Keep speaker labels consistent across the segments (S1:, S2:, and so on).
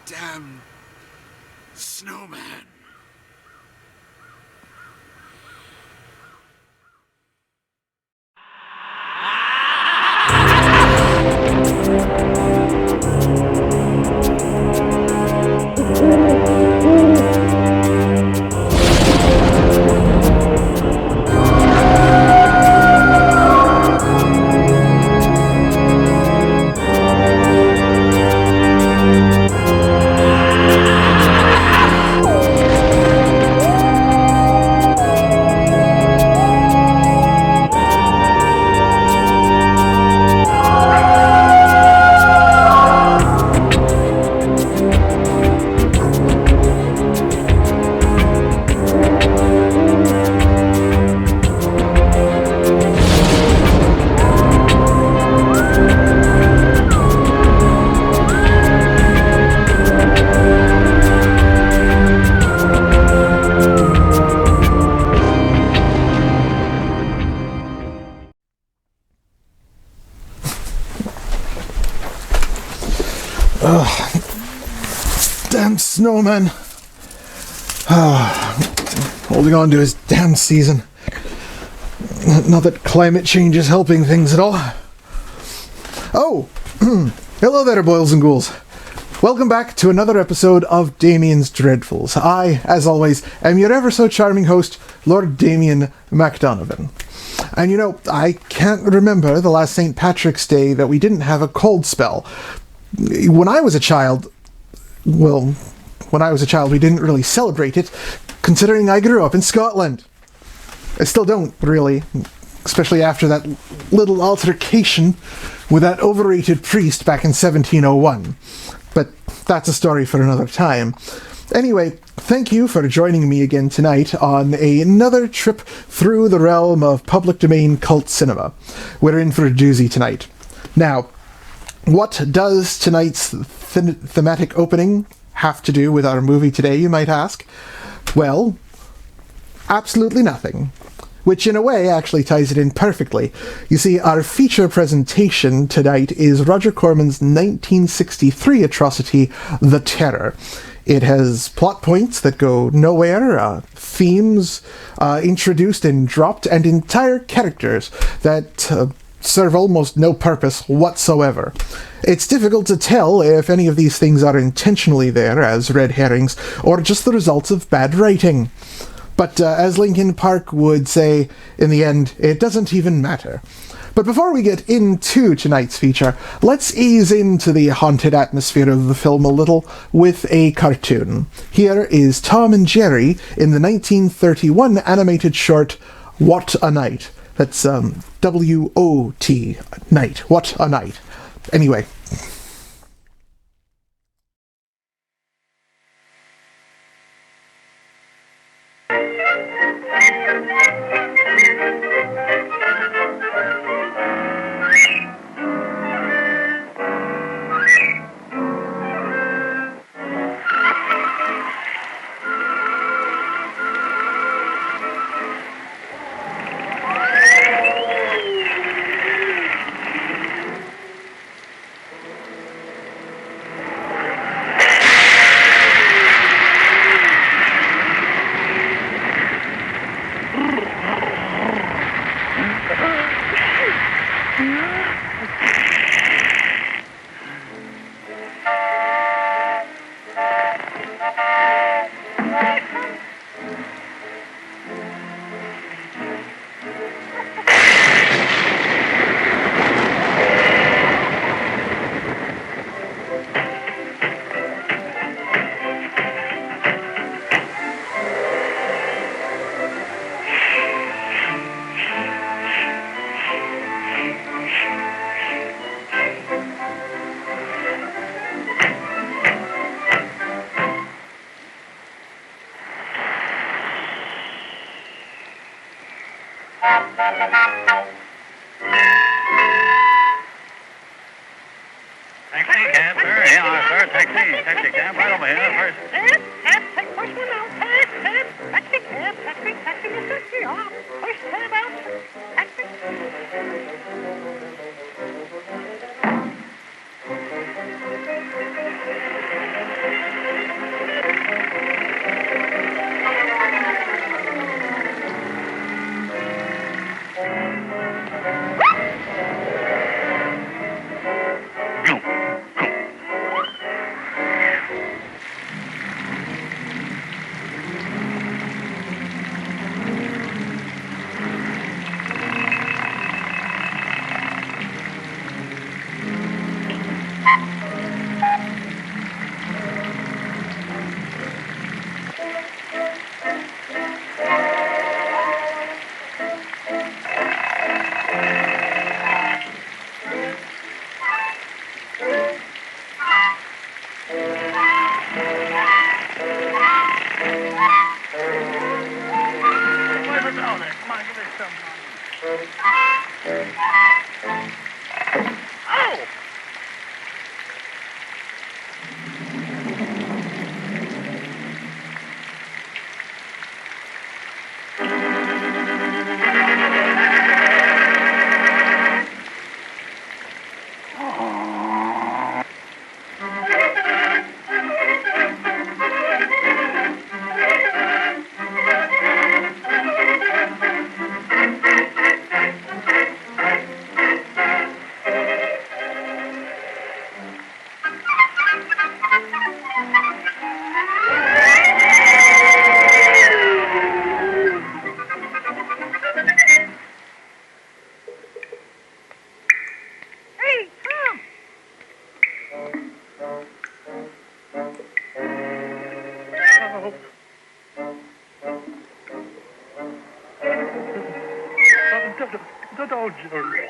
S1: Damn snowman. Damn snowman. Holding on to his damn season. Not that climate change is helping things at all. Oh, hello there, boils and ghouls. Welcome back to another episode of Damian's Dreadfuls. I, as always, am your ever so charming host, Lord Damian MacDonovan. And you know, I can't remember the last St. Patrick's Day that we didn't have a cold spell. When I was a child, we didn't really celebrate it, considering I grew up in Scotland. I still don't, really, especially after that little altercation with that overrated priest back in 1701. But that's a story for another time. Anyway, thank you for joining me again tonight on another trip through the realm of public domain cult cinema. We're in for a doozy tonight. Now, what does tonight's thematic opening have to do with our movie today, you might ask? Well, absolutely nothing. Which in a way actually ties it in perfectly. You see, our feature presentation tonight is Roger Corman's 1963 atrocity, The Terror. It has plot points that go nowhere, themes introduced and dropped, and entire characters that serve almost no purpose whatsoever. It's difficult to tell if any of these things are intentionally there as red herrings, or just the results of bad writing. But as Linkin Park would say, in the end, it doesn't even matter. But before we get into tonight's feature, let's ease into the haunted atmosphere of the film a little with a cartoon. Here is Tom and Jerry in the 1931 animated short, Wot A Night. That's W-O-T, night. What a night. Anyway.
S2: Taxi cab, sir. Here you are, sir. Taxi cab, right over here first.
S3: Cab, take first one out. Cab, taxi, Mr. Yeah. First cab out. Taxi. Oh! Hey, Tom! Oh, Jerry.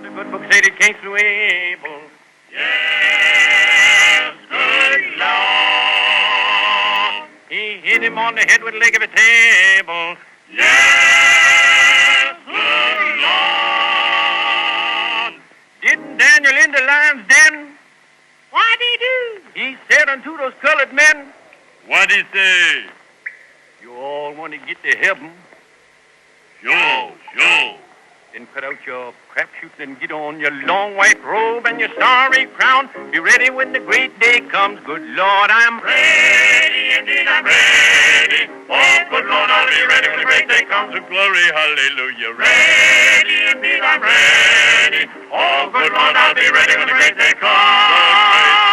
S2: The good book said it came through Abel. Yes, good Lord. He hit him on the head with the leg of a table. Yes, good Lord. Didn't Daniel in the lion's den?
S3: What'd he do?
S2: He said unto those colored men, what'd he say? You all want to get to heaven? Sure. Then cut out your crap shooting and get on your long white robe and your starry crown. Be ready when the great day comes. Good Lord, I'm ready, indeed I'm ready. Oh, good Lord, I'll be ready when the great day comes. Oh, glory, hallelujah. Ready, indeed I'm ready. Oh, good Lord, I'll be ready when the great day comes.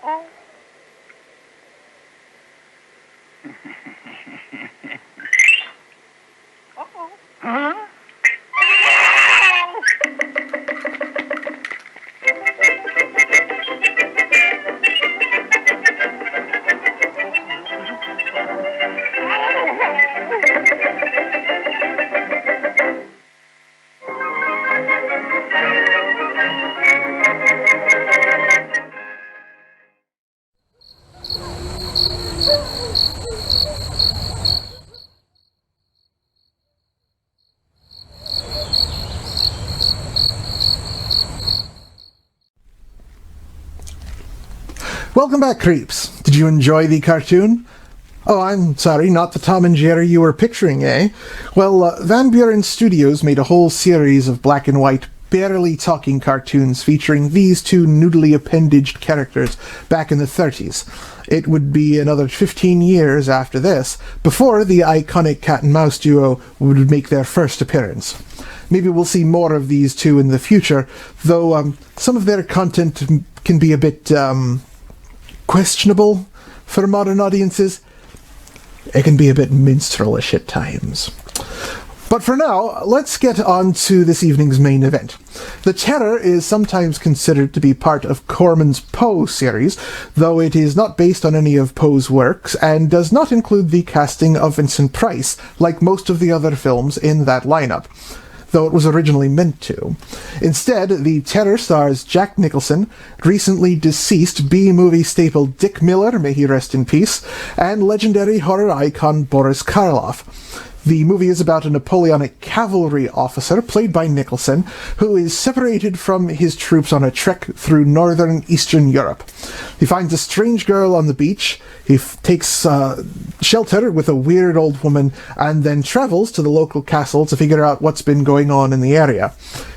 S3: Uh-oh. Uh-oh. Huh?
S1: Welcome back, creeps. Did you enjoy the cartoon? Oh, I'm sorry, not the Tom and Jerry you were picturing, eh? Well, Van Buren Studios made a whole series of black and white, barely talking cartoons featuring these two noodly appendaged characters back in the 30s. It would be another 15 years after this before the iconic cat and mouse duo would make their first appearance. Maybe we'll see more of these two in the future, though some of their content can be a bit questionable for modern audiences. It can be a bit minstrelish at times. But for now, let's get on to this evening's main event. The Terror is sometimes considered to be part of Corman's Poe series, though it is not based on any of Poe's works and does not include the casting of Vincent Price, like most of the other films in that lineup, though it was originally meant to. Instead, The Terror stars Jack Nicholson, recently deceased B-movie staple Dick Miller, may he rest in peace, and legendary horror icon Boris Karloff. The movie is about a Napoleonic cavalry officer, played by Nicholson, who is separated from his troops on a trek through northern Eastern Europe. He finds a strange girl on the beach, he takes shelter with a weird old woman, and then travels to the local castle to figure out what's been going on in the area.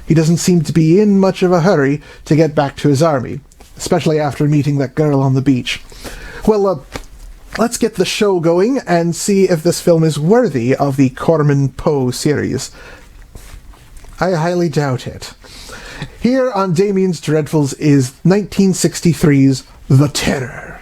S1: He doesn't seem to be in much of a hurry to get back to his army, especially after meeting that girl on the beach. Well, let's get the show going and see if this film is worthy of the Corman Poe series. I highly doubt it. Here on Damien's Dreadfuls is 1963's The Terror.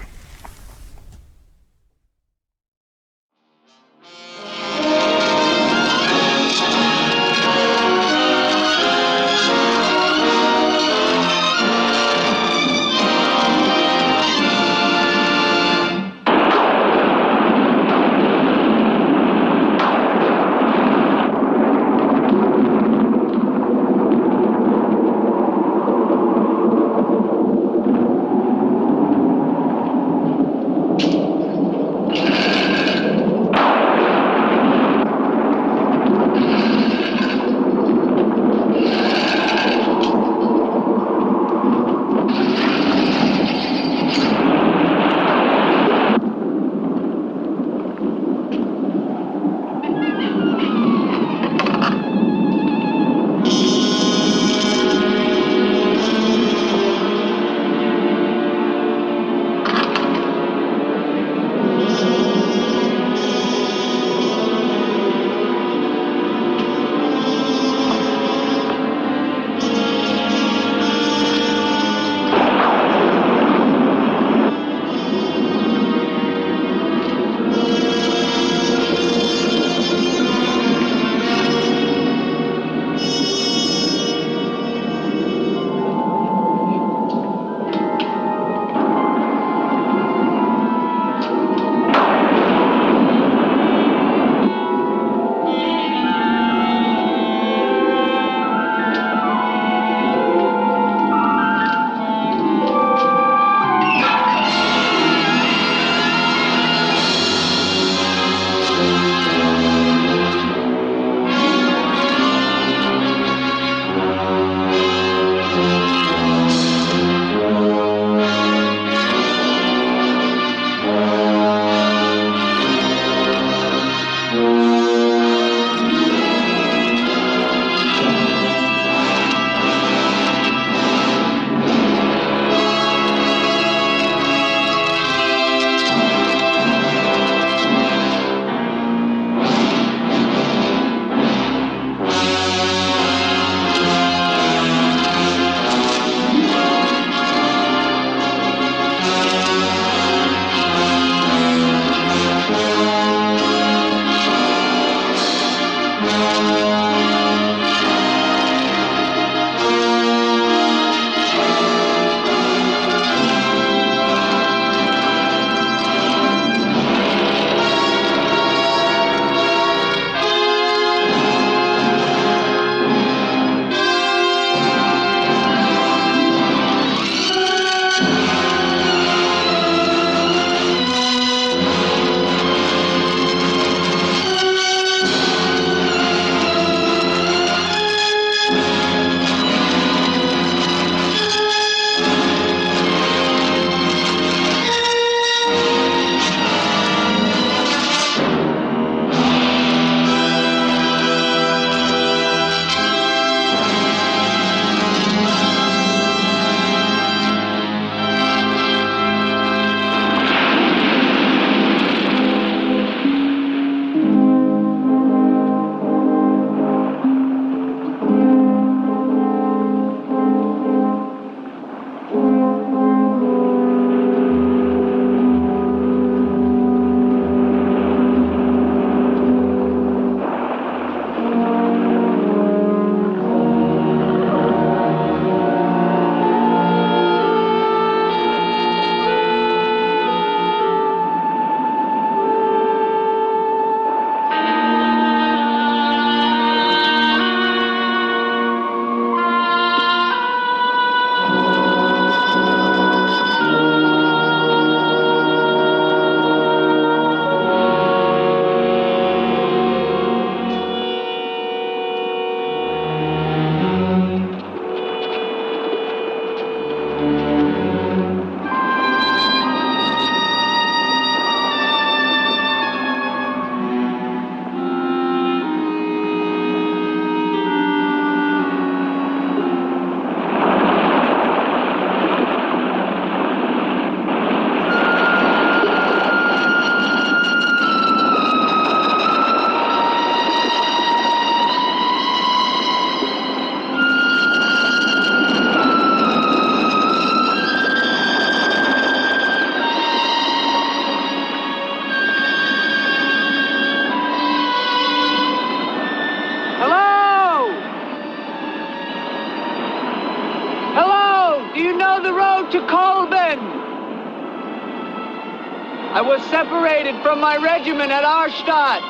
S4: I was separated from my regiment at Arstadt.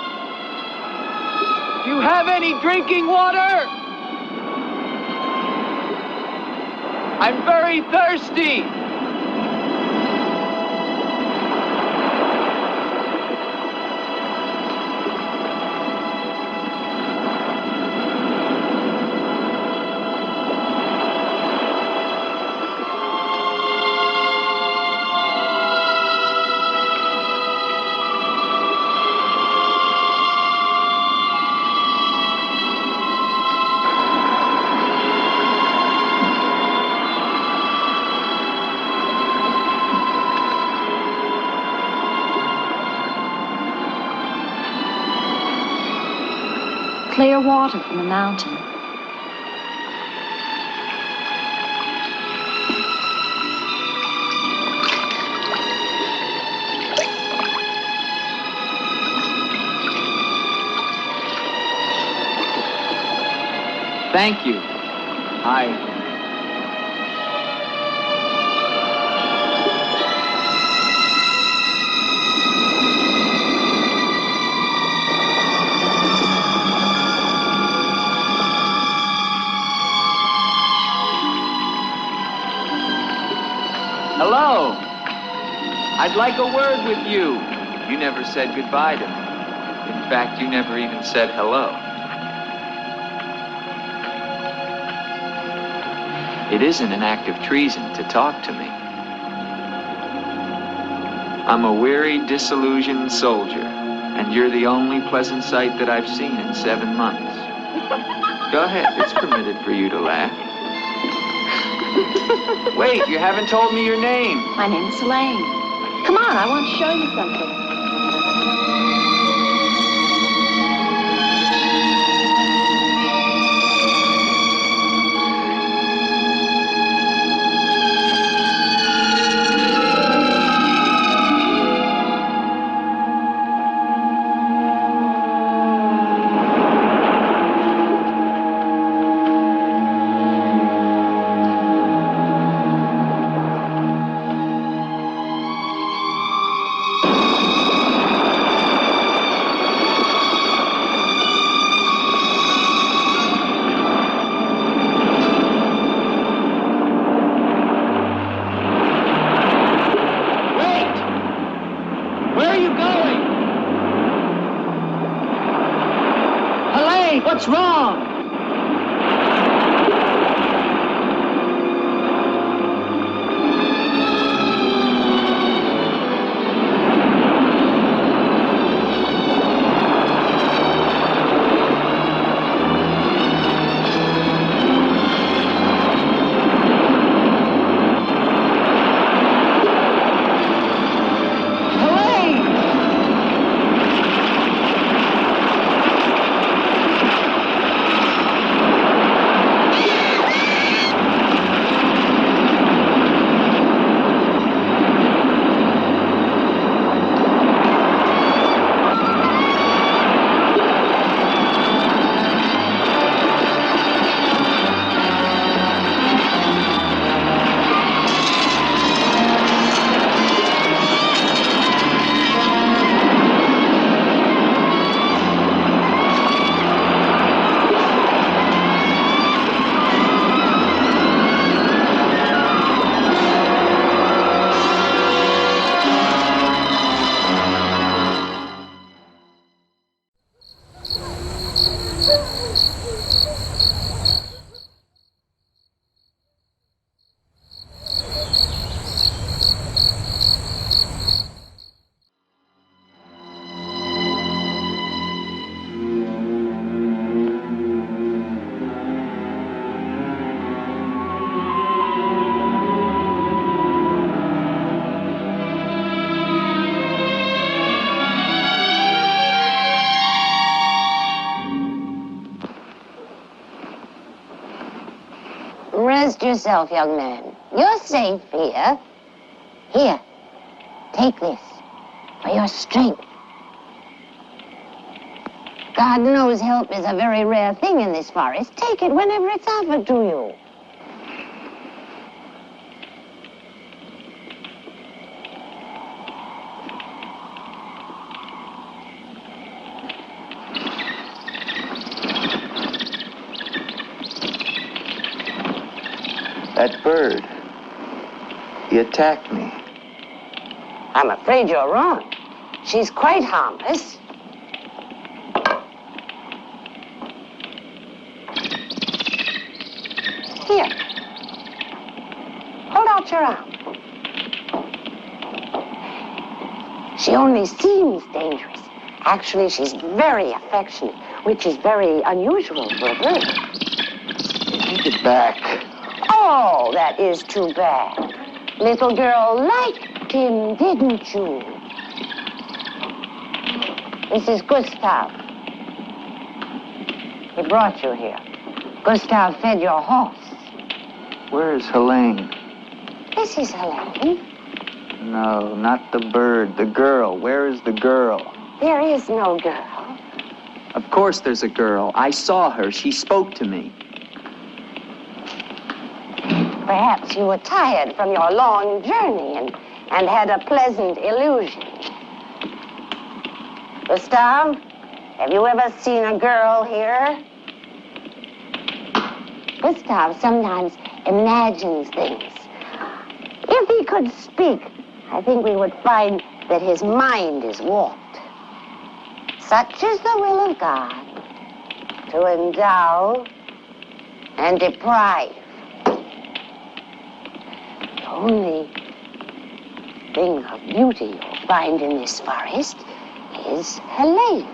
S4: Do you have any drinking water? I'm very thirsty.
S5: Clear water from the mountain.
S4: Thank you. Hello. I'd like a word with you. You never said goodbye to me. In fact, you never even said hello. It isn't an act of treason to talk to me. I'm a weary, disillusioned soldier, and you're the only pleasant sight that I've seen in 7 months. Go ahead, it's permitted for you to laugh. Wait, you haven't told me your name.
S5: My name's Elaine. Come on, I want to show you something.
S4: What's wrong?
S6: Rest yourself, young man. You're safe here. Here, take this for your strength. God knows help is a very rare thing in this forest. Take it whenever it's offered to you.
S4: That bird. He attacked me.
S6: I'm afraid you're wrong. She's quite harmless. Here. Hold out your arm. She only seems dangerous. Actually, she's very affectionate, which is very unusual for a bird.
S4: Take it back.
S6: Oh, that is too bad. Little girl liked him, didn't you? This is Gustav. He brought you here. Gustav fed your horse.
S4: Where is Helene?
S6: This is Helene.
S4: No, not the bird. The girl. Where is the girl?
S6: There is no girl.
S4: Of course there's a girl. I saw her. She spoke to me.
S6: Perhaps you were tired from your long journey and had a pleasant illusion. Gustav, have you ever seen a girl here? Gustav sometimes imagines things. If he could speak, I think we would find that his mind is warped. Such is the will of God, to endow and deprive. The only thing of beauty you'll find in this forest is Helene.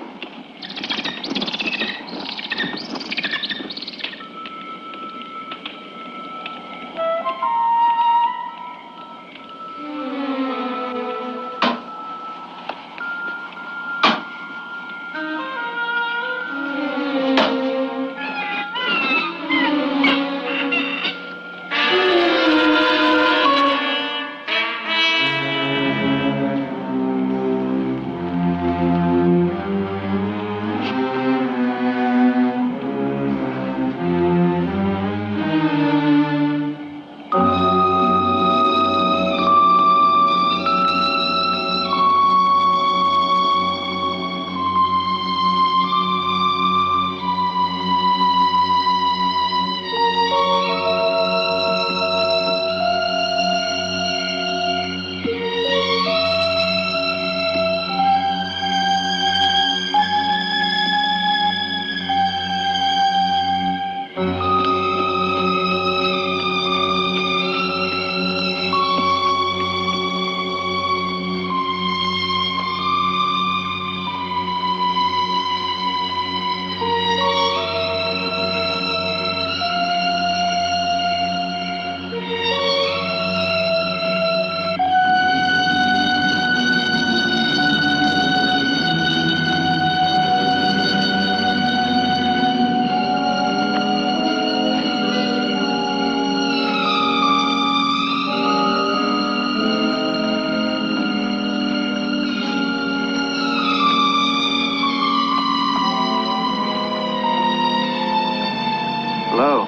S4: Hello.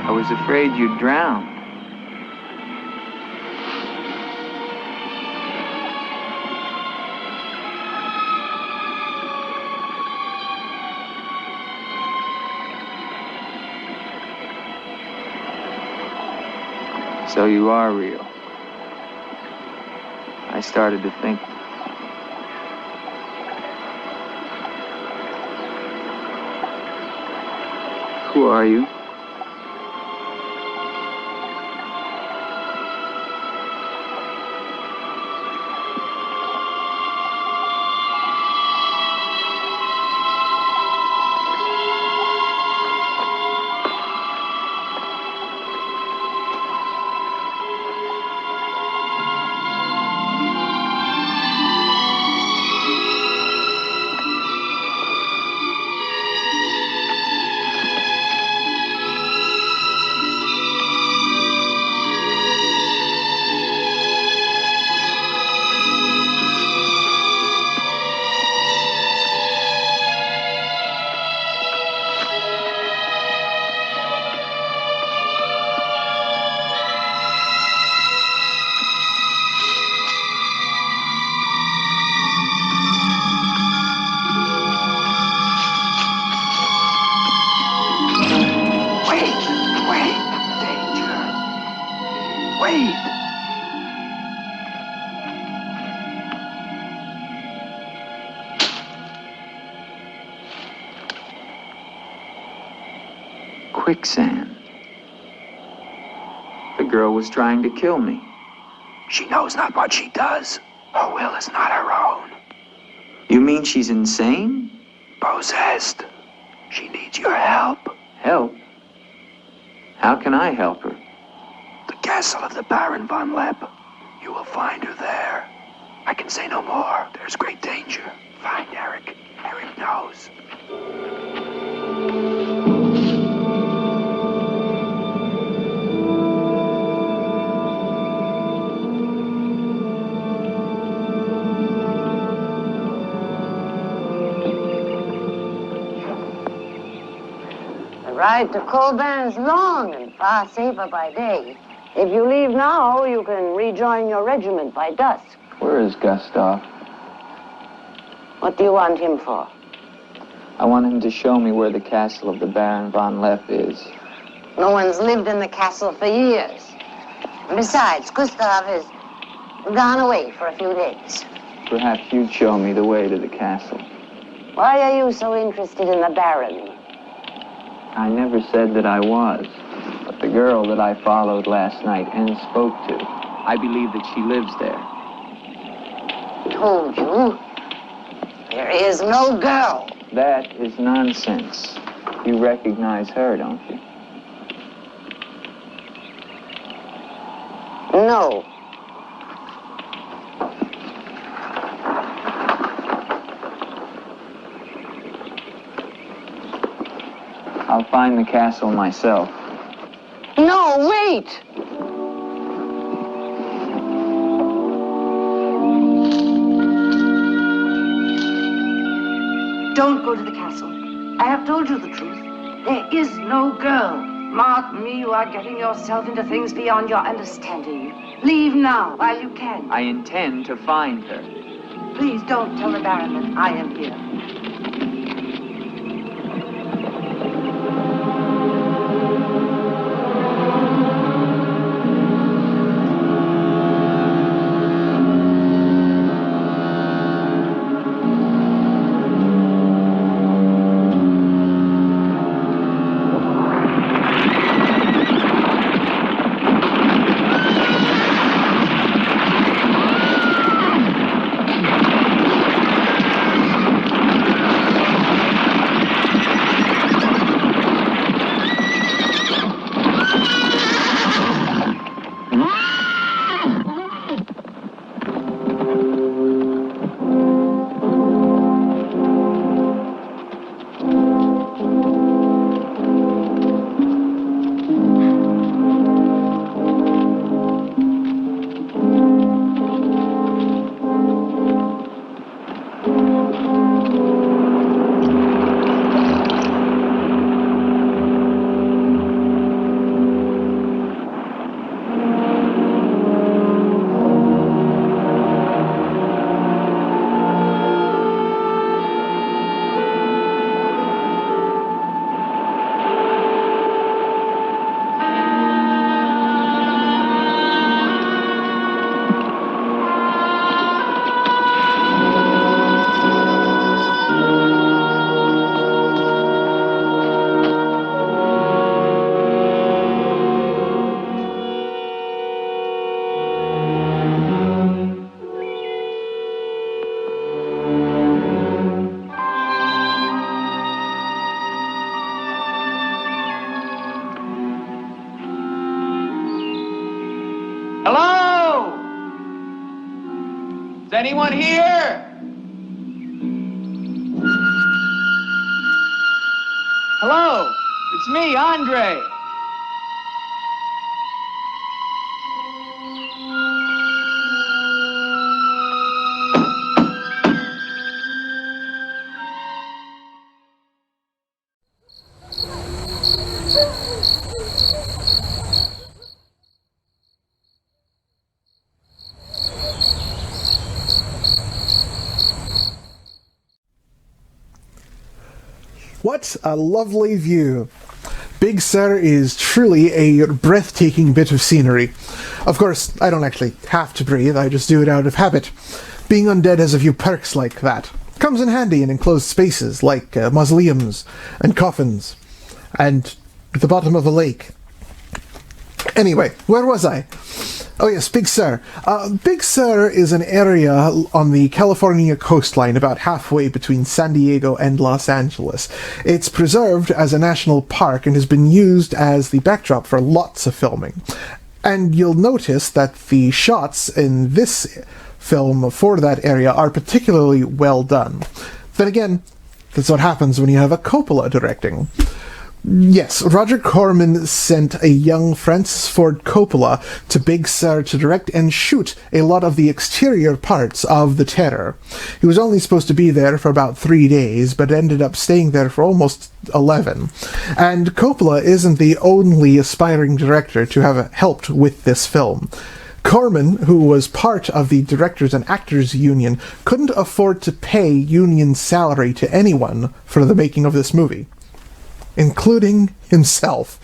S4: I was afraid you'd drown. So you are real. I started to think. Who are you? quicksand. The girl was trying to kill me.
S7: She knows not what she does. Her will is not her own.
S4: You mean she's insane?
S7: Possessed. She needs your help.
S4: Help? How can I help her?
S7: The castle of the Baron von Lepp. You will find her there. I can say no more. There's great danger. Find Eric. Eric knows.
S6: The ride to Corman is long and far safer by day. If you leave now, you can rejoin your regiment by dusk.
S4: Where is Gustav?
S6: What do you want him for?
S4: I want him to show me where the castle of the Baron von Lepp is.
S6: No one's lived in the castle for years. And besides, Gustav has gone away for a few days.
S4: Perhaps you'd show me the way to the castle.
S6: Why are you so interested in the Baron?
S4: I never said that I was, but the girl that I followed last night and spoke to, I believe that she lives there.
S6: Told you. There is no girl.
S4: That is nonsense. You recognize her, don't you?
S6: No.
S4: I'll find the castle myself.
S6: No, wait!
S8: Don't go to the castle. I have told you the truth. There is no girl. Mark me, you are getting yourself into things beyond your understanding. Leave now, while you can.
S4: I intend to find her.
S8: Please don't tell the Baron that I am here.
S4: Hello? Is anyone here? Hello? It's me, Andre.
S1: What a lovely view. Big Sur is truly a breathtaking bit of scenery. Of course, I don't actually have to breathe, I just do it out of habit. Being undead has a few perks like that. Comes in handy in enclosed spaces like mausoleums and coffins. And at the bottom of a lake. Anyway, where was I? Oh yes, Big Sur. Big Sur is an area on the California coastline about halfway between San Diego and Los Angeles. It's preserved as a national park and has been used as the backdrop for lots of filming. And you'll notice that the shots in this film for that area are particularly well done. Then again, that's what happens when you have a Coppola directing. Yes, Roger Corman sent a young Francis Ford Coppola to Big Sur to direct and shoot a lot of the exterior parts of The Terror. He was only supposed to be there for about 3 days, but ended up staying there for almost 11. And Coppola isn't the only aspiring director to have helped with this film. Corman, who was part of the Directors and Actors Union, couldn't afford to pay union salary to anyone for the making of this movie, including himself.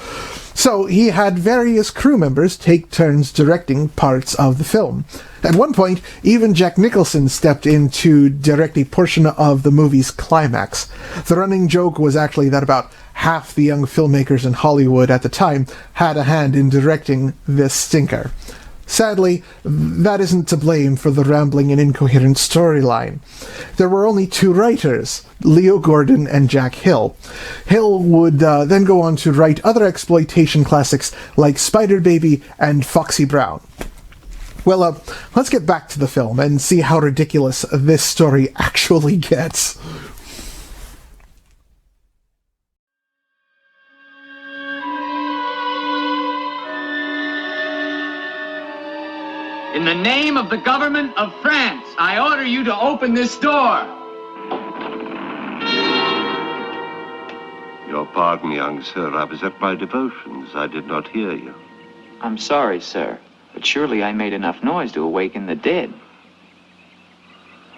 S1: So he had various crew members take turns directing parts of the film. At one point, even Jack Nicholson stepped in to direct a portion of the movie's climax. The running joke was actually that about half the young filmmakers in Hollywood at the time had a hand in directing this stinker. Sadly, that isn't to blame for the rambling and incoherent storyline. There were only 2 writers, Leo Gordon and Jack Hill. Hill would then go on to write other exploitation classics like Spider Baby and Foxy Brown. Well, let's get back to the film and see how ridiculous this story actually gets.
S4: In the name of the government of France, I order you to open this door.
S9: Your pardon, young sir. I was at my devotions. I did not hear you.
S4: I'm sorry, sir, but surely I made enough noise to awaken the dead.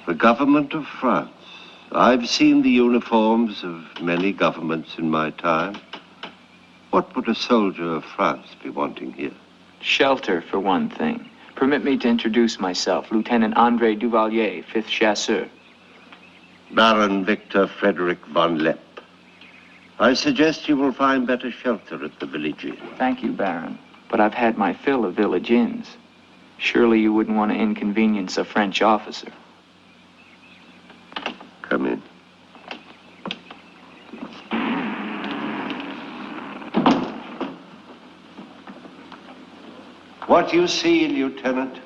S9: The government of France. I've seen the uniforms of many governments in my time. What would a soldier of France be wanting here?
S4: Shelter, for one thing. Permit me to introduce myself, Lieutenant Andre Duvalier, 5th Chasseur.
S9: Baron Victor Frederick von Lepp. I suggest you will find better shelter at the Village Inn.
S4: Thank you, Baron, but I've had my fill of village inns. Surely you wouldn't want to inconvenience a French officer.
S9: Come in. What you see, Lieutenant,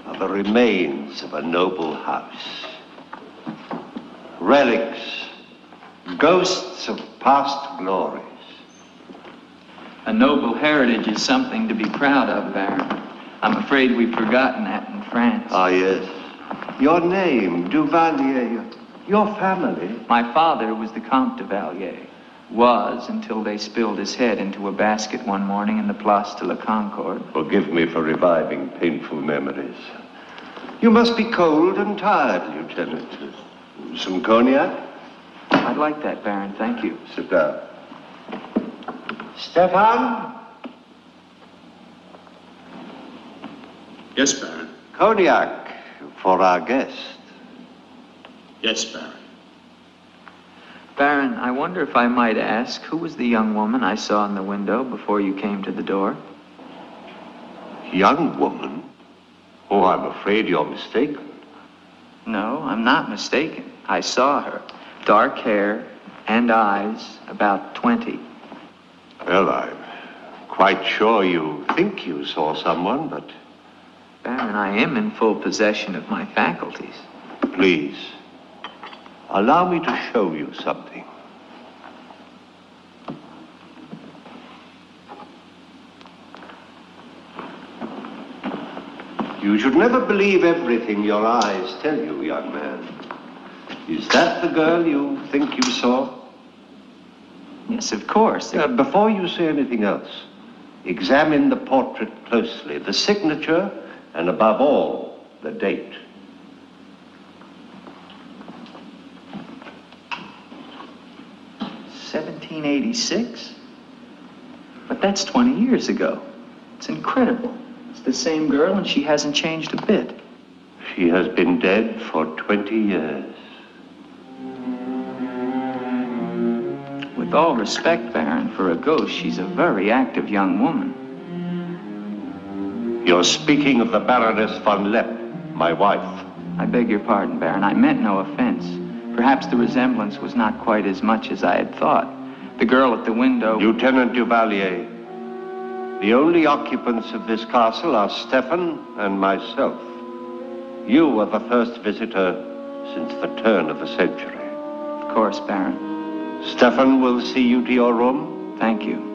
S9: are the remains of a noble house. Relics, ghosts of past glories.
S4: A noble heritage is something to be proud of, Baron. I'm afraid we've forgotten that in France.
S9: Ah, yes. Your name, Duvalier, your family.
S4: My father was the Comte de Valier. Was until they spilled his head into a basket one morning in the Place de la Concorde.
S9: Forgive me for reviving painful memories. You must be cold and tired, Lieutenant. Some cognac?
S4: I'd like that, Baron. Thank you.
S9: Sit down. Stefan?
S10: Yes, Baron.
S9: Cognac for our guest.
S10: Yes, Baron.
S4: Baron, I wonder if I might ask, who was the young woman I saw in the window before you came to the door?
S9: Young woman? Oh, I'm afraid you're mistaken.
S4: No, I'm not mistaken. I saw her. Dark hair and eyes, about 20.
S9: Well, I'm quite sure you think you saw someone, but...
S4: Baron, I am in full possession of my faculties.
S9: Please, allow me to show you something. You should never believe everything your eyes tell you, young man. Is that the girl you think you saw?
S4: Yes, of course.
S9: Before you say anything else, examine the portrait closely, the signature, and above all, the date.
S4: $1786? But that's 20 years ago. It's incredible. It's the same girl and she hasn't changed a bit.
S9: She has been dead for 20 years.
S4: Would With all respect, Baron, for a ghost, she's a very active young woman.
S9: You're speaking of the Baroness von Lepp, my wife.
S4: I beg your pardon, Baron. I meant no offense. Perhaps the resemblance was not quite as much as I had thought. The girl at the window...
S9: Lieutenant Duvalier, the only occupants of this castle are Stefan and myself. You are the first visitor since the turn of the century.
S4: Of course, Baron.
S9: Stefan will see you to your room.
S4: Thank you.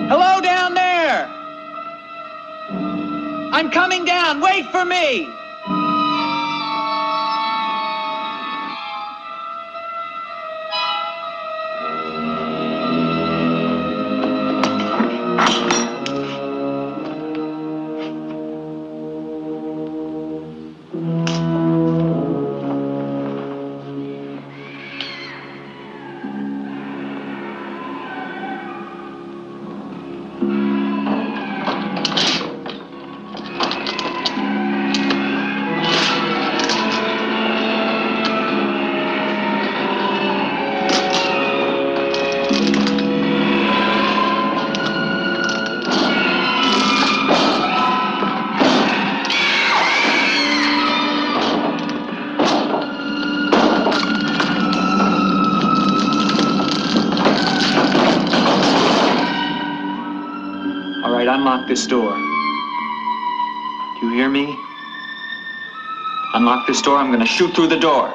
S11: Hello down there! I'm coming down. Wait for me!
S4: Unlock this door. Do you hear me? Unlock this door, I'm gonna shoot through the door.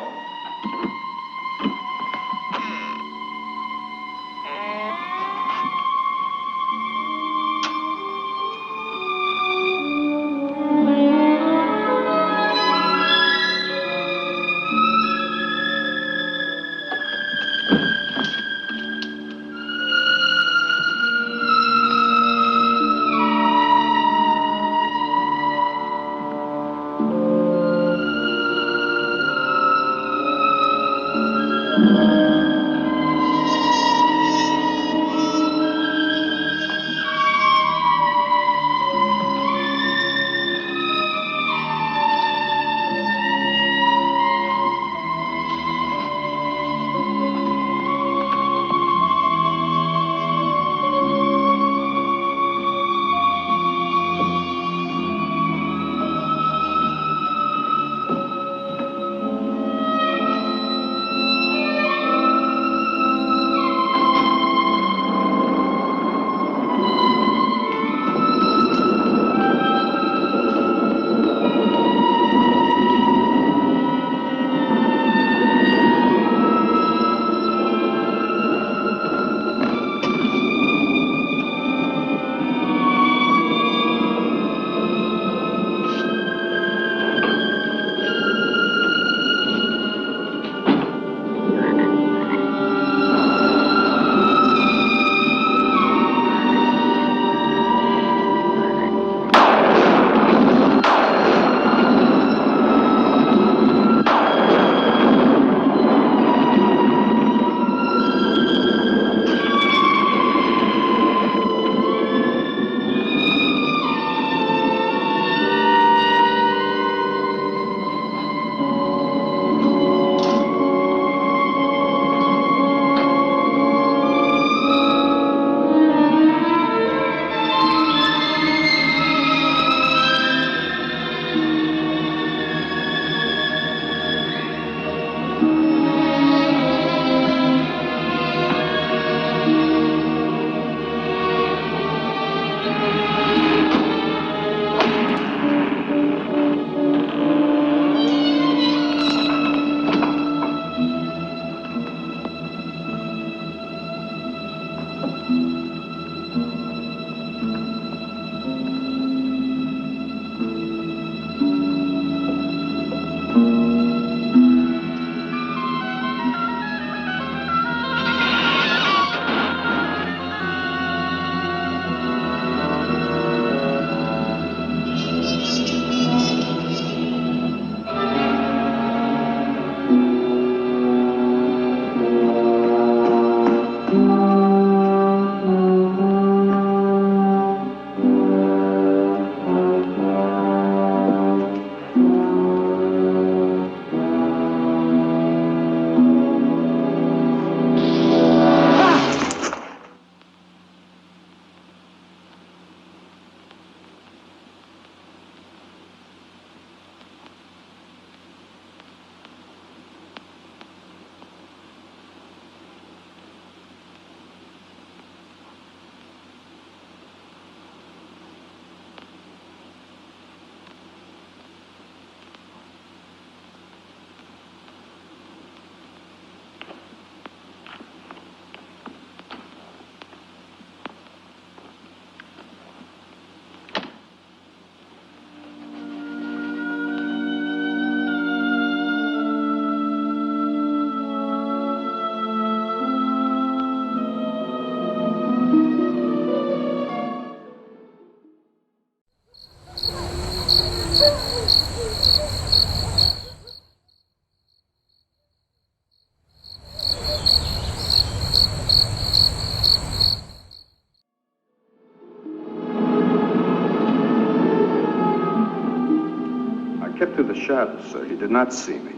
S12: Kept through the shadows, sir. He did not see me.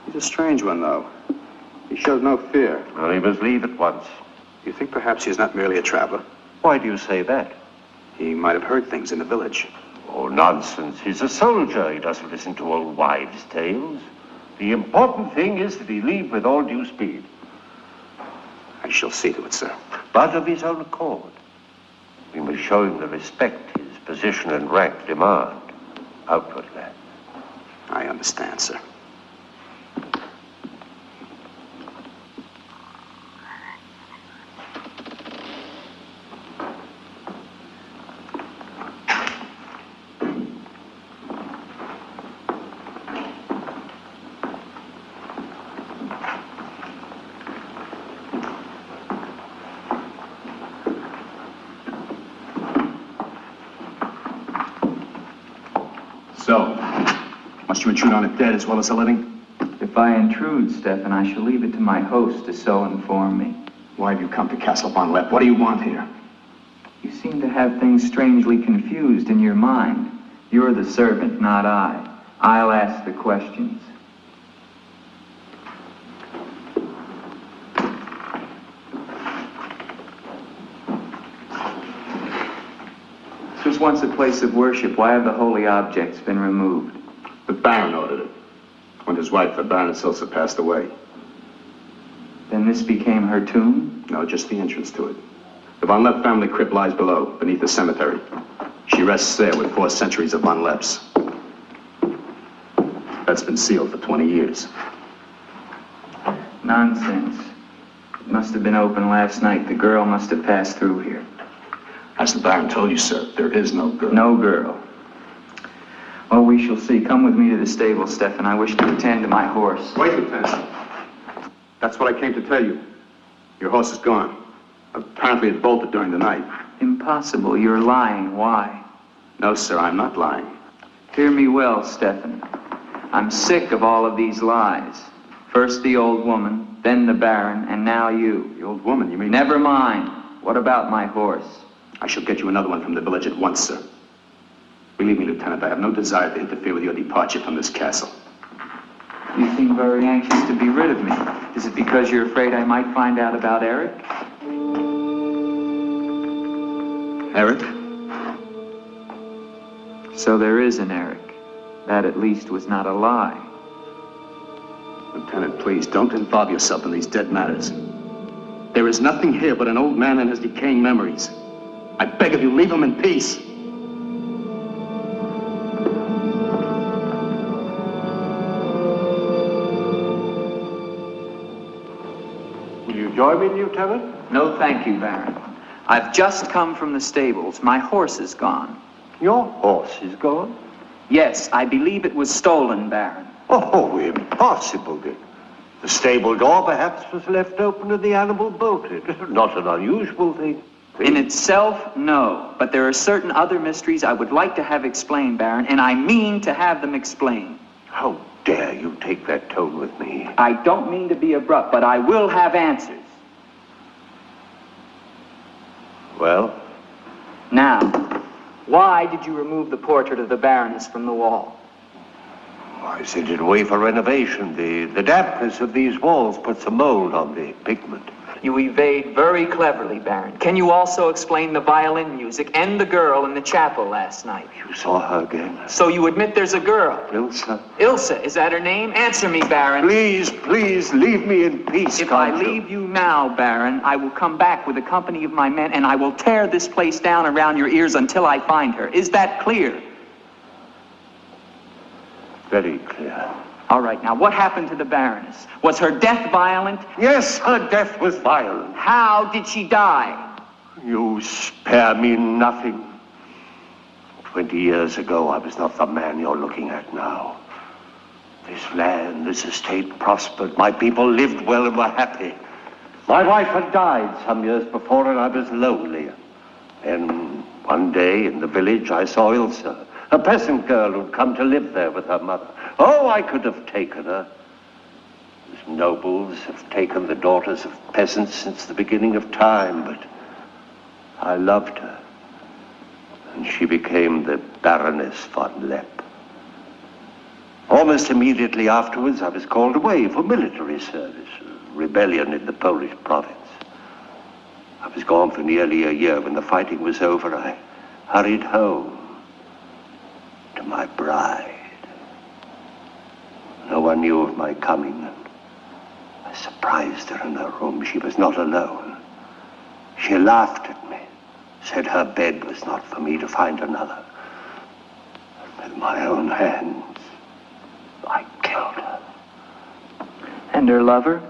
S12: He's a strange one, though. He showed no fear.
S9: Well, he must leave at once.
S12: You think perhaps he's not merely a traveler?
S9: Why do you say that?
S12: He might have heard things in the village.
S9: Oh, nonsense. He's a soldier. He doesn't listen to old wives' tales. The important thing is that he leave with all due speed.
S12: I shall see to it, sir.
S9: But of his own accord. We must show him the respect his position and rank demand. Outwardly.
S12: I understand, sir.
S13: So, must you intrude on the dead as well as the living?
S4: If I intrude, Stefan, I shall leave it to my host to so inform me.
S13: Why have you come to Castle Von Lepp? What do you want here?
S4: You seem to have things strangely confused in your mind. You're the servant, not I. I'll ask the questions. This was once a place of worship. Why have the holy objects been removed?
S13: The Baron ordered it. When his wife, the Baroness Ilsa, passed away.
S4: Then this became her tomb?
S13: No, just the entrance to it. The Von Lepp family crypt lies below, beneath the cemetery. She rests there with 4 centuries of Von Lepps. That's been sealed for 20 years.
S4: Nonsense. It must have been open last night. The girl must have passed through here.
S13: As the Baron told you, sir, there is no girl.
S4: No girl. Well, we shall see. Come with me to the stable, Stefan. I wish to attend to my horse.
S13: Wait, Lieutenant. That's what I came to tell you. Your horse is gone. Apparently it bolted during the night.
S4: Impossible. You're lying. Why?
S13: No, sir, I'm not lying.
S4: Hear me well, Stefan. I'm sick of all of these lies. First the old woman, then the Baron, and now you.
S13: The old woman, you mean?
S4: Never mind. What about my horse?
S13: I shall get you another one from the village at once, sir. Believe me, Lieutenant, I have no desire to interfere with your departure from this castle.
S4: You seem very anxious to be rid of me. Is it because you're afraid I might find out about Eric?
S13: Eric?
S4: So there is an Eric. That at least was not a lie.
S13: Lieutenant, please, don't involve yourself in these dead matters. There is nothing here but an old man and his decaying memories. I beg of you, leave him in peace.
S9: Will you join me, Lieutenant?
S4: No, thank you, Baron. I've just come from the stables. My horse is gone.
S9: Your horse is gone?
S4: Yes, I believe it was stolen, Baron.
S9: Oh, impossible, Dick. The stable door perhaps was left open and the animal bolted. Not an unusual thing.
S4: In itself, no. But there are certain other mysteries I would like to have explained, Baron, and I mean to have them explained.
S9: How dare you take that tone with me?
S4: I don't mean to be abrupt, but I will have answers.
S9: Well?
S4: Now, why did you remove the portrait of the Baroness from the wall?
S9: I sent it away for renovation. The dampness of these walls puts a mold on the pigment.
S4: You evade very cleverly, Baron. Can you also explain the violin music and the girl in the chapel last night?
S9: You saw her again?
S4: So you admit there's a girl?
S9: Ilsa.
S4: Ilsa, is that her name? Answer me, Baron.
S9: Please, please, leave me in peace,
S4: If I leave you now, Baron, I will come back with a company of my men and I will tear this place down around your ears until I find her. Is that clear?
S9: Very clear.
S4: All right, now what happened to the Baroness? Was her death violent?
S9: Yes, her death was violent.
S4: How did she die?
S9: You spare me nothing. 20 years ago, I was not the man you're looking at now. This land, this estate prospered. My people lived well and were happy. My wife had died some years before, and I was lonely. Then, one day in the village, I saw Ilsa, a peasant girl who'd come to live there with her mother. Oh, I could have taken her. As nobles have taken the daughters of peasants since the beginning of time, but I loved her. And she became the Baroness von Lepp. Almost immediately afterwards, I was called away for military service, a rebellion in the Polish province. I was gone for nearly a year. When the fighting was over, I hurried home to my bride. No one knew of my coming. I surprised her in her room. She was not alone. She laughed at me, said her bed was not for me to find another. With my own hands, I killed her.
S4: And her lover?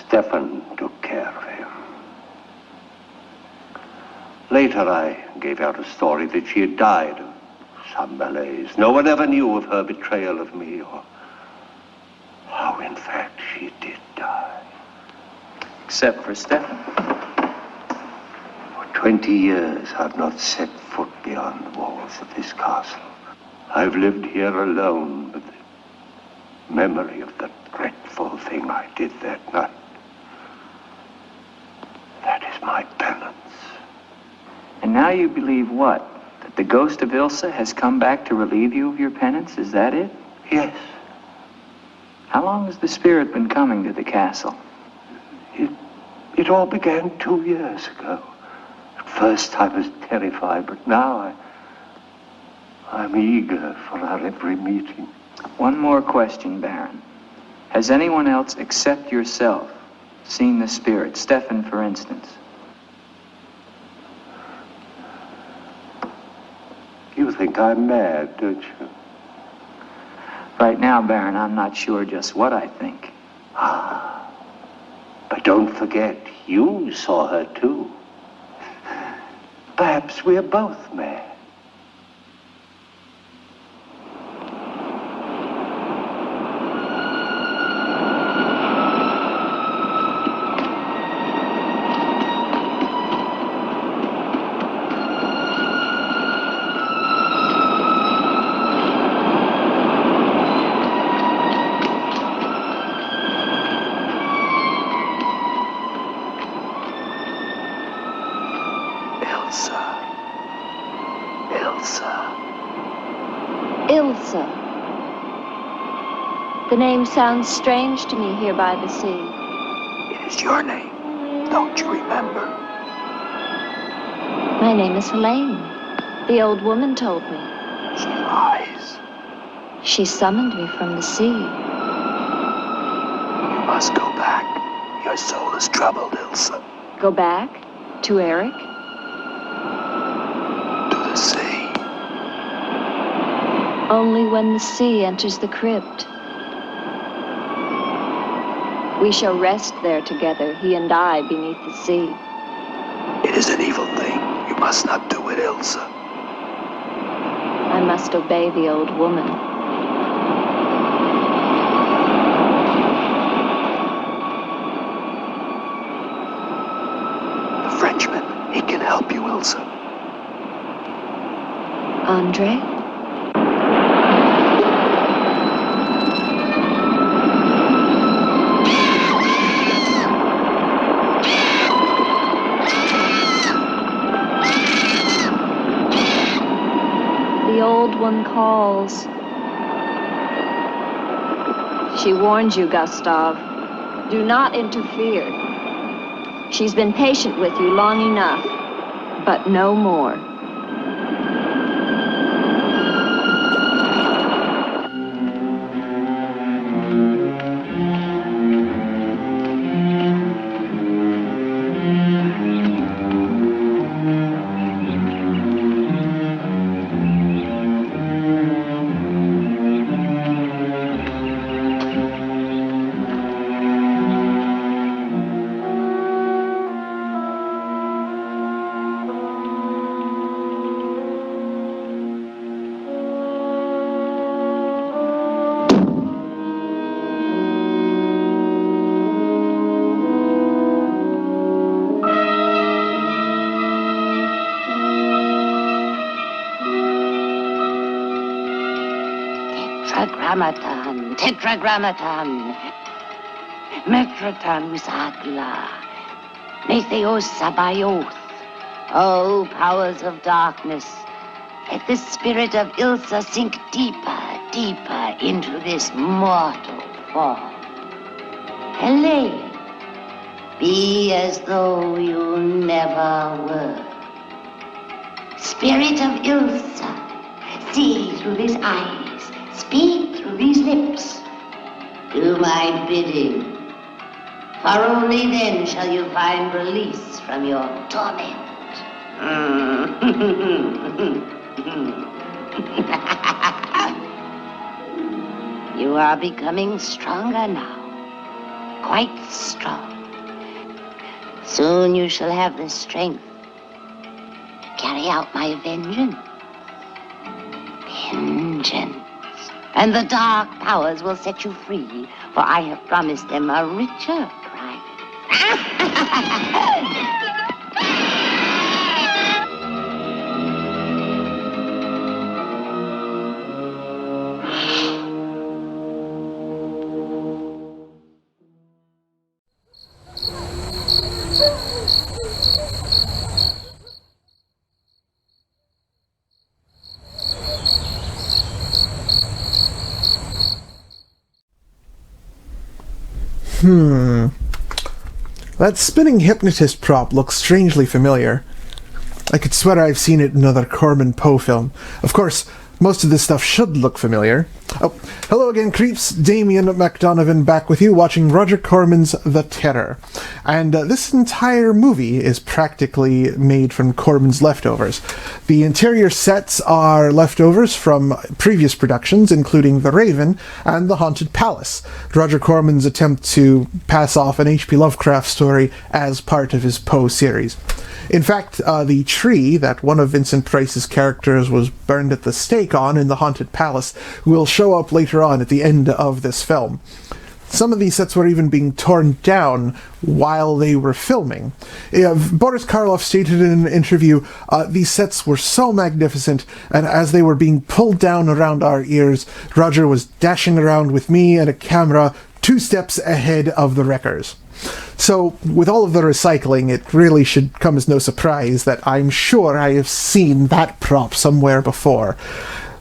S9: Stefan took care of him. Later, I gave out a story that she had died of some malaise. No one ever knew of her betrayal of me, or how, in fact, she did die.
S4: Except for Stefan.
S9: For 20 years, I've not set foot beyond the walls of this castle. I've lived here alone with the memory of the dreadful thing I did that night. That is my penance.
S4: And now you believe what? That the ghost of Ilsa has come back to relieve you of your penance? Is that it?
S9: Yes.
S4: How long has the spirit been coming to the castle?
S9: It all began 2 years ago. At first I was terrified, but now I'm eager for our every meeting.
S4: One more question, Baron. Has anyone else except yourself seen the spirit? Stefan, for instance.
S9: You think I'm mad, don't you?
S4: Right now, Baron, I'm not sure just what I think.
S9: Ah, but don't forget, you saw her too. Perhaps we're both mad.
S5: Ilsa. The name sounds strange to me here by the sea.
S7: It is your name. Don't you remember?
S5: My name is Helene. The old woman told me.
S7: She lies.
S5: She summoned me from the sea.
S7: You must go back. Your soul is troubled, Ilsa.
S5: Go back? To Eric?
S7: To the sea.
S5: Only when the sea enters the crypt. We shall rest there together, he and I, beneath the sea.
S7: It is an evil thing. You must not do it, Ilsa.
S5: I must obey the old woman.
S7: The Frenchman, he can help you, Ilsa.
S5: Andre? The old one calls. She warns you, Gustav. Do not interfere. She's been patient with you long enough, but no more.
S6: Tetragrammaton, Metraton Usagla, Metheos Sabaoth. O powers of darkness, let the spirit of Ilsa sink deeper, deeper into this mortal form. Helene, be as though you never were. Spirit of Ilsa, see through these eyes, speak through these lips. Do my bidding, for only then shall you find release from your torment. You are becoming stronger now, quite strong. Soon you shall have the strength to carry out my vengeance. Vengeance. And the dark powers will set you free, for I have promised them a richer prize.
S1: That spinning hypnotist prop looks strangely familiar. I could swear I've seen it in another Corman Poe film. Of course, most of this stuff should look familiar. Oh, hello again, creeps. Damian MacDonovan back with you, watching Roger Corman's The Terror. And this entire movie is practically made from Corman's leftovers. The interior sets are leftovers from previous productions, including The Raven and The Haunted Palace, Roger Corman's attempt to pass off an H.P. Lovecraft story as part of his Poe series. In fact, the tree that one of Vincent Price's characters was burned at the stake on in The Haunted Palace will show up later on at the end of this film. Some of these sets were even being torn down while they were filming. Boris Karloff stated in an interview, these sets were so magnificent, and as they were being pulled down around our ears, Roger was dashing around with me and a camera 2 steps ahead of the wreckers. So, with all of the recycling, it really should come as no surprise that I'm sure I have seen that prop somewhere before.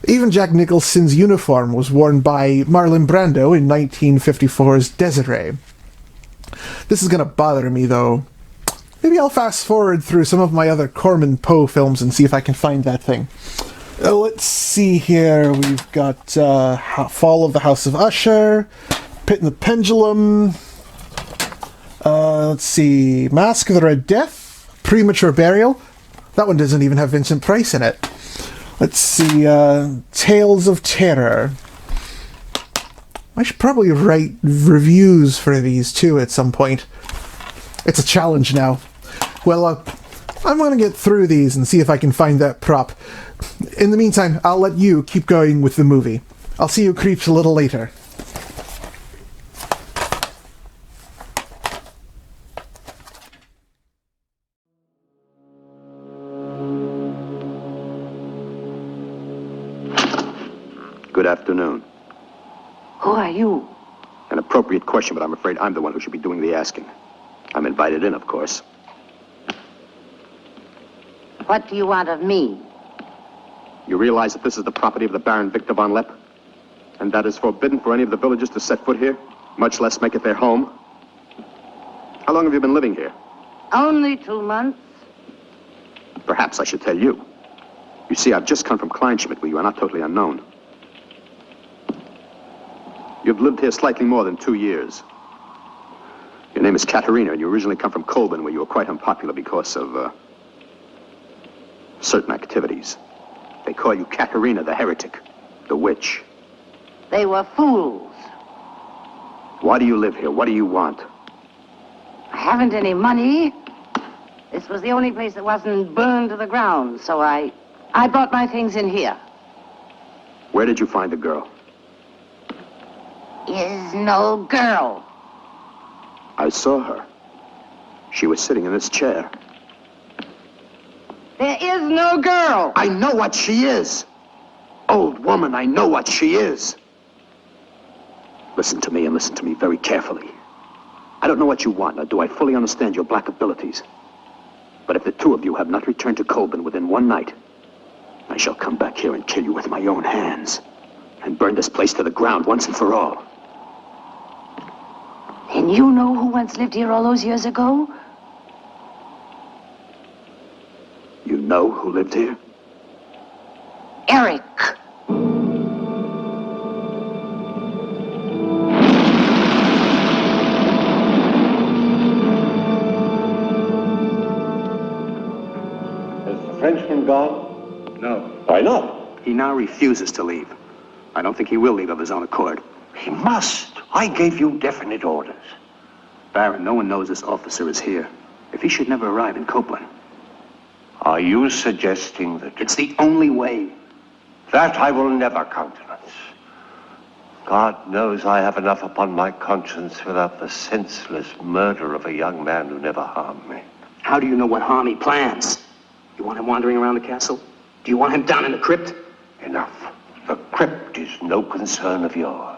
S1: Even Jack Nicholson's uniform was worn by Marlon Brando in 1954's Desiree. This is gonna bother me, though. Maybe I'll fast forward through some of my other Corman Poe films and see if I can find that thing. Let's see here. We've got Fall of the House of Usher, Pit and the Pendulum. Let's see, Mask of the Red Death, Premature Burial. That one doesn't even have Vincent Price in it. Let's see, Tales of Terror. I should probably write reviews for these too at some point. It's a challenge now. Well, I'm gonna get through these and see if I can find that prop. In the meantime, I'll let you keep going with the movie. I'll see you creeps a little later.
S13: Good afternoon.
S8: Who are you?
S13: An appropriate question, but I'm afraid I'm the one who should be doing the asking. I'm invited in, of course.
S6: What do you want of me?
S13: You realize that this is the property of the Baron Victor von Lepp? And that is forbidden for any of the villagers to set foot here, much less make it their home? How long have you been living here?
S6: Only 2 months.
S13: Perhaps I should tell you. You see, I've just come from Kleinschmidt, where you are not totally unknown. You've lived here slightly more than 2 years. Your name is Katerina, and you originally come from Colburn, where you were quite unpopular because of, certain activities. They call you Katerina the heretic, the witch.
S6: They were fools.
S13: Why do you live here? What do you want?
S6: I haven't any money. This was the only place that wasn't burned to the ground, so I brought my things in here.
S13: Where did you find the girl?
S6: Is no girl.
S13: I saw her. She was sitting in this chair.
S6: There is no girl.
S13: I know what she is. Old woman, I know what she is. Listen to me, and listen to me very carefully. I don't know what you want, nor do I fully understand your black abilities. But if the two of you have not returned to Colburn within 1 night, I shall come back here and kill you with my own hands, and burn this place to the ground once and for all.
S8: And you know who once lived here all those years ago?
S13: You know who lived here?
S8: Eric.
S9: Has the Frenchman gone?
S13: No.
S9: Why not?
S13: He now refuses to leave. I don't think he will leave of his own accord.
S9: He must. I gave you definite orders.
S13: Baron, no one knows this officer is here. If he should never arrive in Copeland.
S9: Are you suggesting that...
S13: It's the only way.
S9: That I will never countenance. God knows I have enough upon my conscience without the senseless murder of a young man who never harmed me.
S13: How do you know what harm he plans? You want him wandering around the castle? Do you want him down in the crypt?
S9: Enough. The crypt is no concern of yours.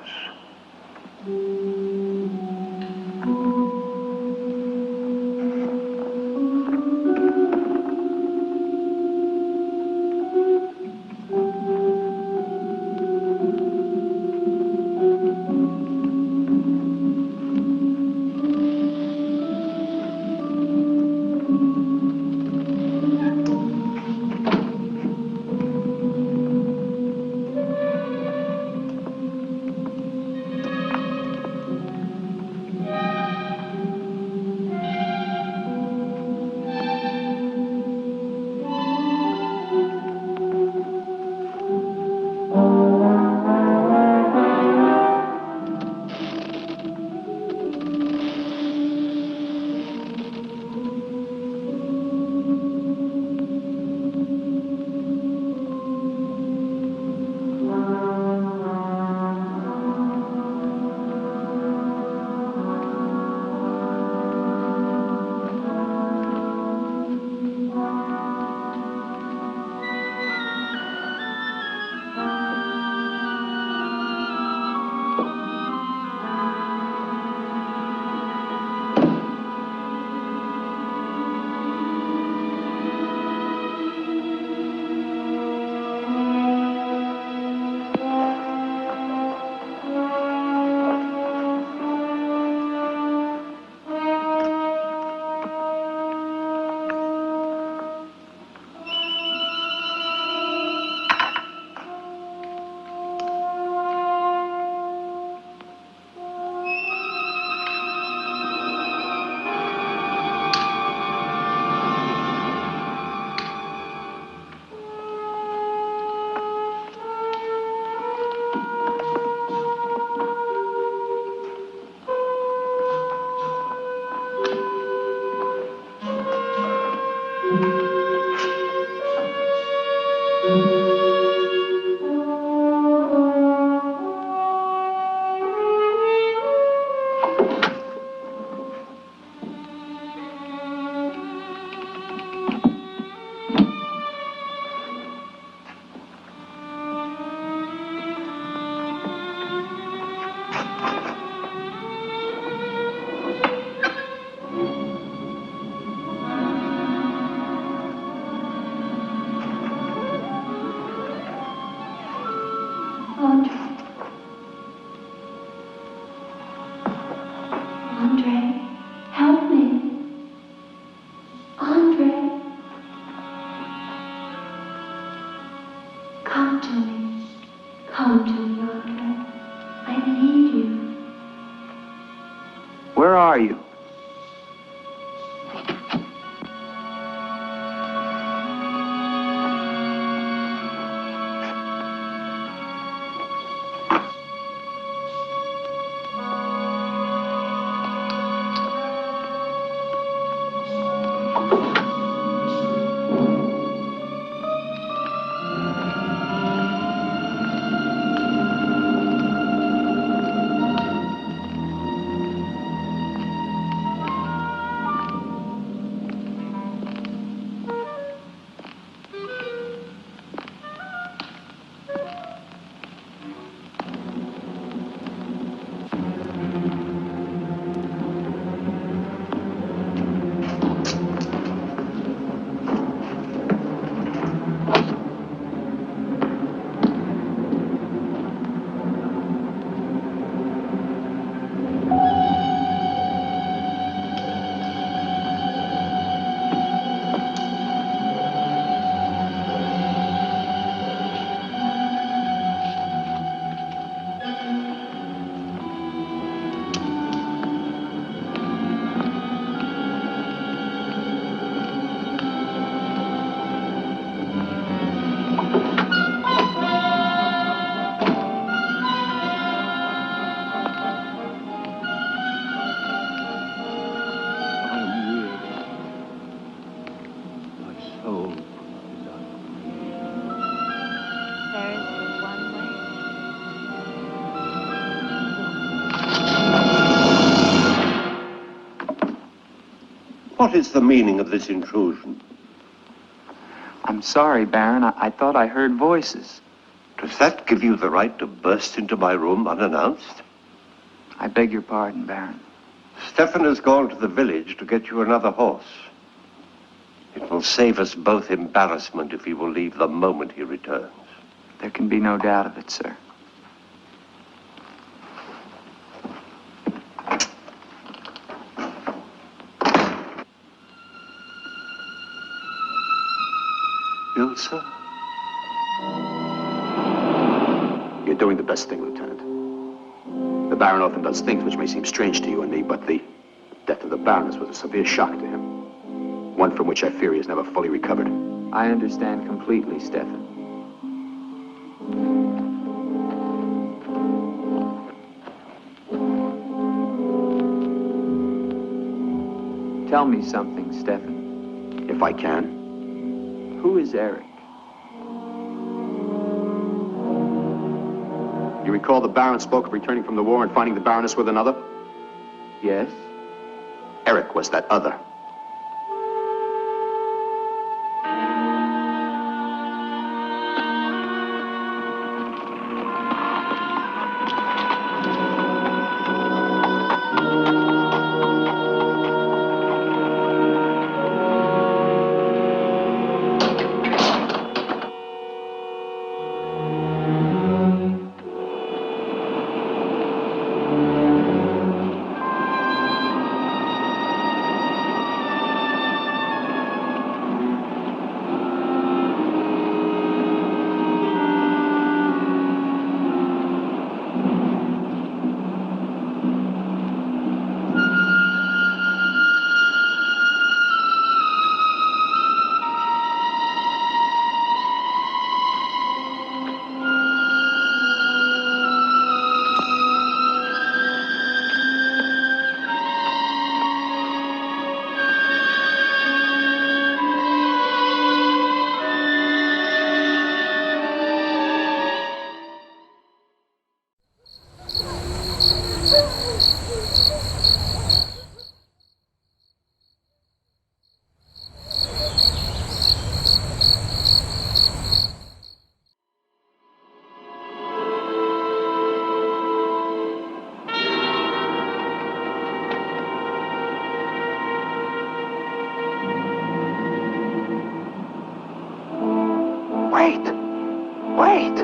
S9: What is the meaning of this intrusion?
S4: I'm sorry, Baron. I thought I heard voices.
S9: Does that give you the right to burst into my room unannounced?
S4: I beg your pardon, Baron.
S9: Stefan has gone to the village to get you another horse. It will save us both embarrassment if he will leave the moment he returns.
S4: There can be no doubt of it, sir.
S9: Ilsa?
S13: You're doing the best thing, Lieutenant. The Baron often does things which may seem strange to you and me, but the death of the Baroness was a severe shock to him. One from which I fear he has never fully recovered.
S4: I understand completely, Stefan. Tell me something, Stefan.
S13: If I can.
S4: Who is Eric?
S13: You recall the Baron spoke of returning from the war and finding the Baroness with another?
S4: Yes?
S13: Eric was that other.
S7: Wait!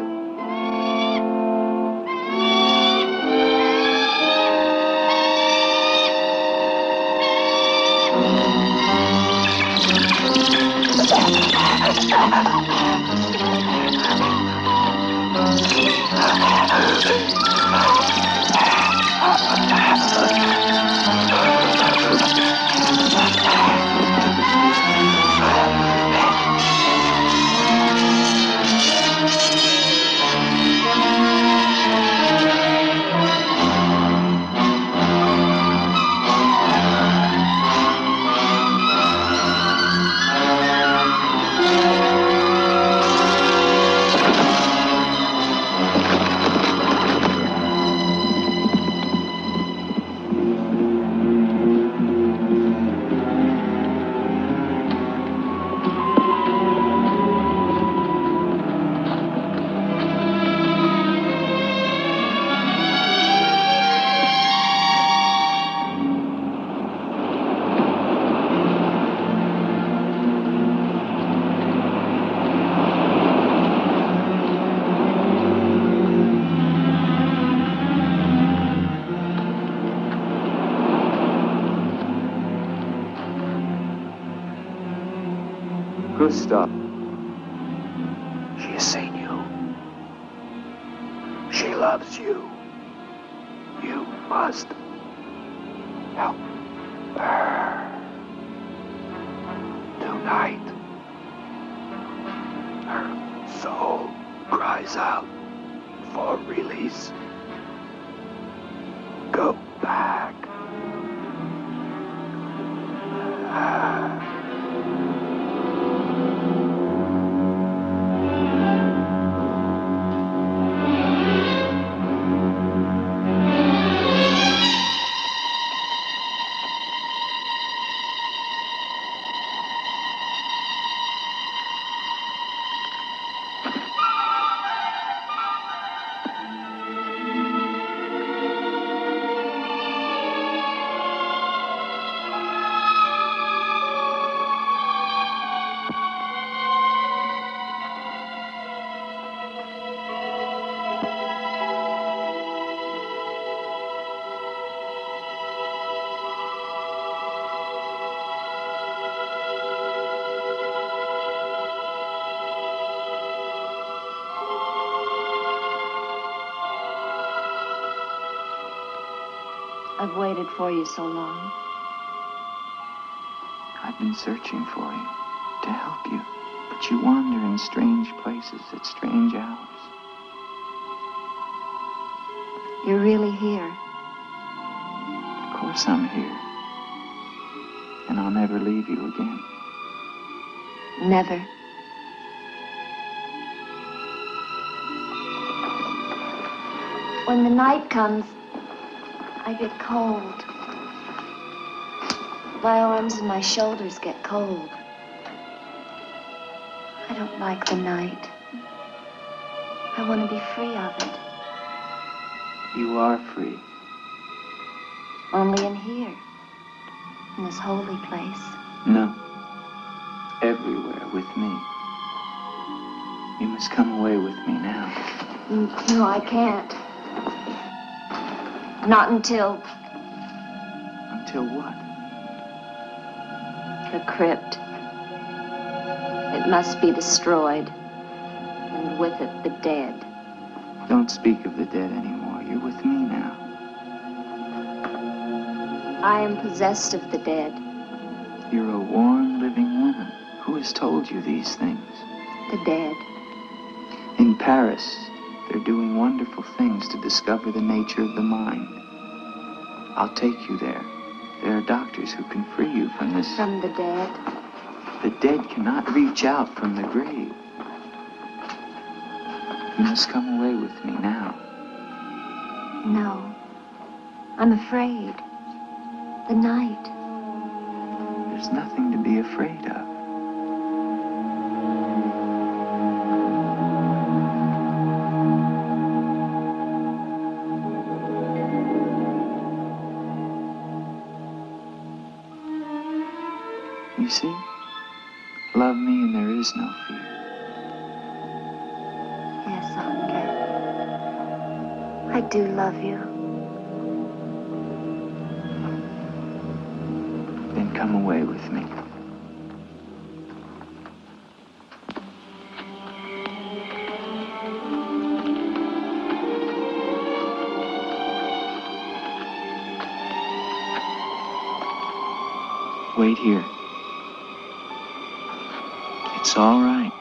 S4: Gustav.
S7: She has seen you. She loves you. You must help her. Tonight, her soul cries out for release. Go back.
S5: I've waited for you so long.
S4: I've been searching for you, to help you, but you wander in strange places at strange hours.
S5: You're really here.
S4: Of course I'm here. And I'll never leave you again.
S5: Never. When the night comes, I get cold. My arms and my shoulders get cold. I don't like the night. I want to be free of it.
S4: You are free.
S5: Only in here, in this holy place.
S4: No. Everywhere with me. You must come away with me now.
S5: No, I can't. Not until
S4: Until what?
S5: the crypt. It must be destroyed. And with it, the dead.
S4: Don't speak of the dead anymore. You're with me now.
S5: I am possessed of the dead.
S4: You're a warm, living woman. Who has told you these things?
S5: The dead.
S4: In Paris, they're doing wonderful things to discover the nature of the mind. I'll take you there. There are doctors who can free you from this.
S5: From the dead.
S4: The dead cannot reach out from the grave. You must come away with me now.
S5: No. I'm afraid. The night.
S4: There's nothing to be afraid of. You see? Love me and there is no fear.
S5: Yes, Andre. I do love you.
S4: Then come away with me. Wait here. It's all right.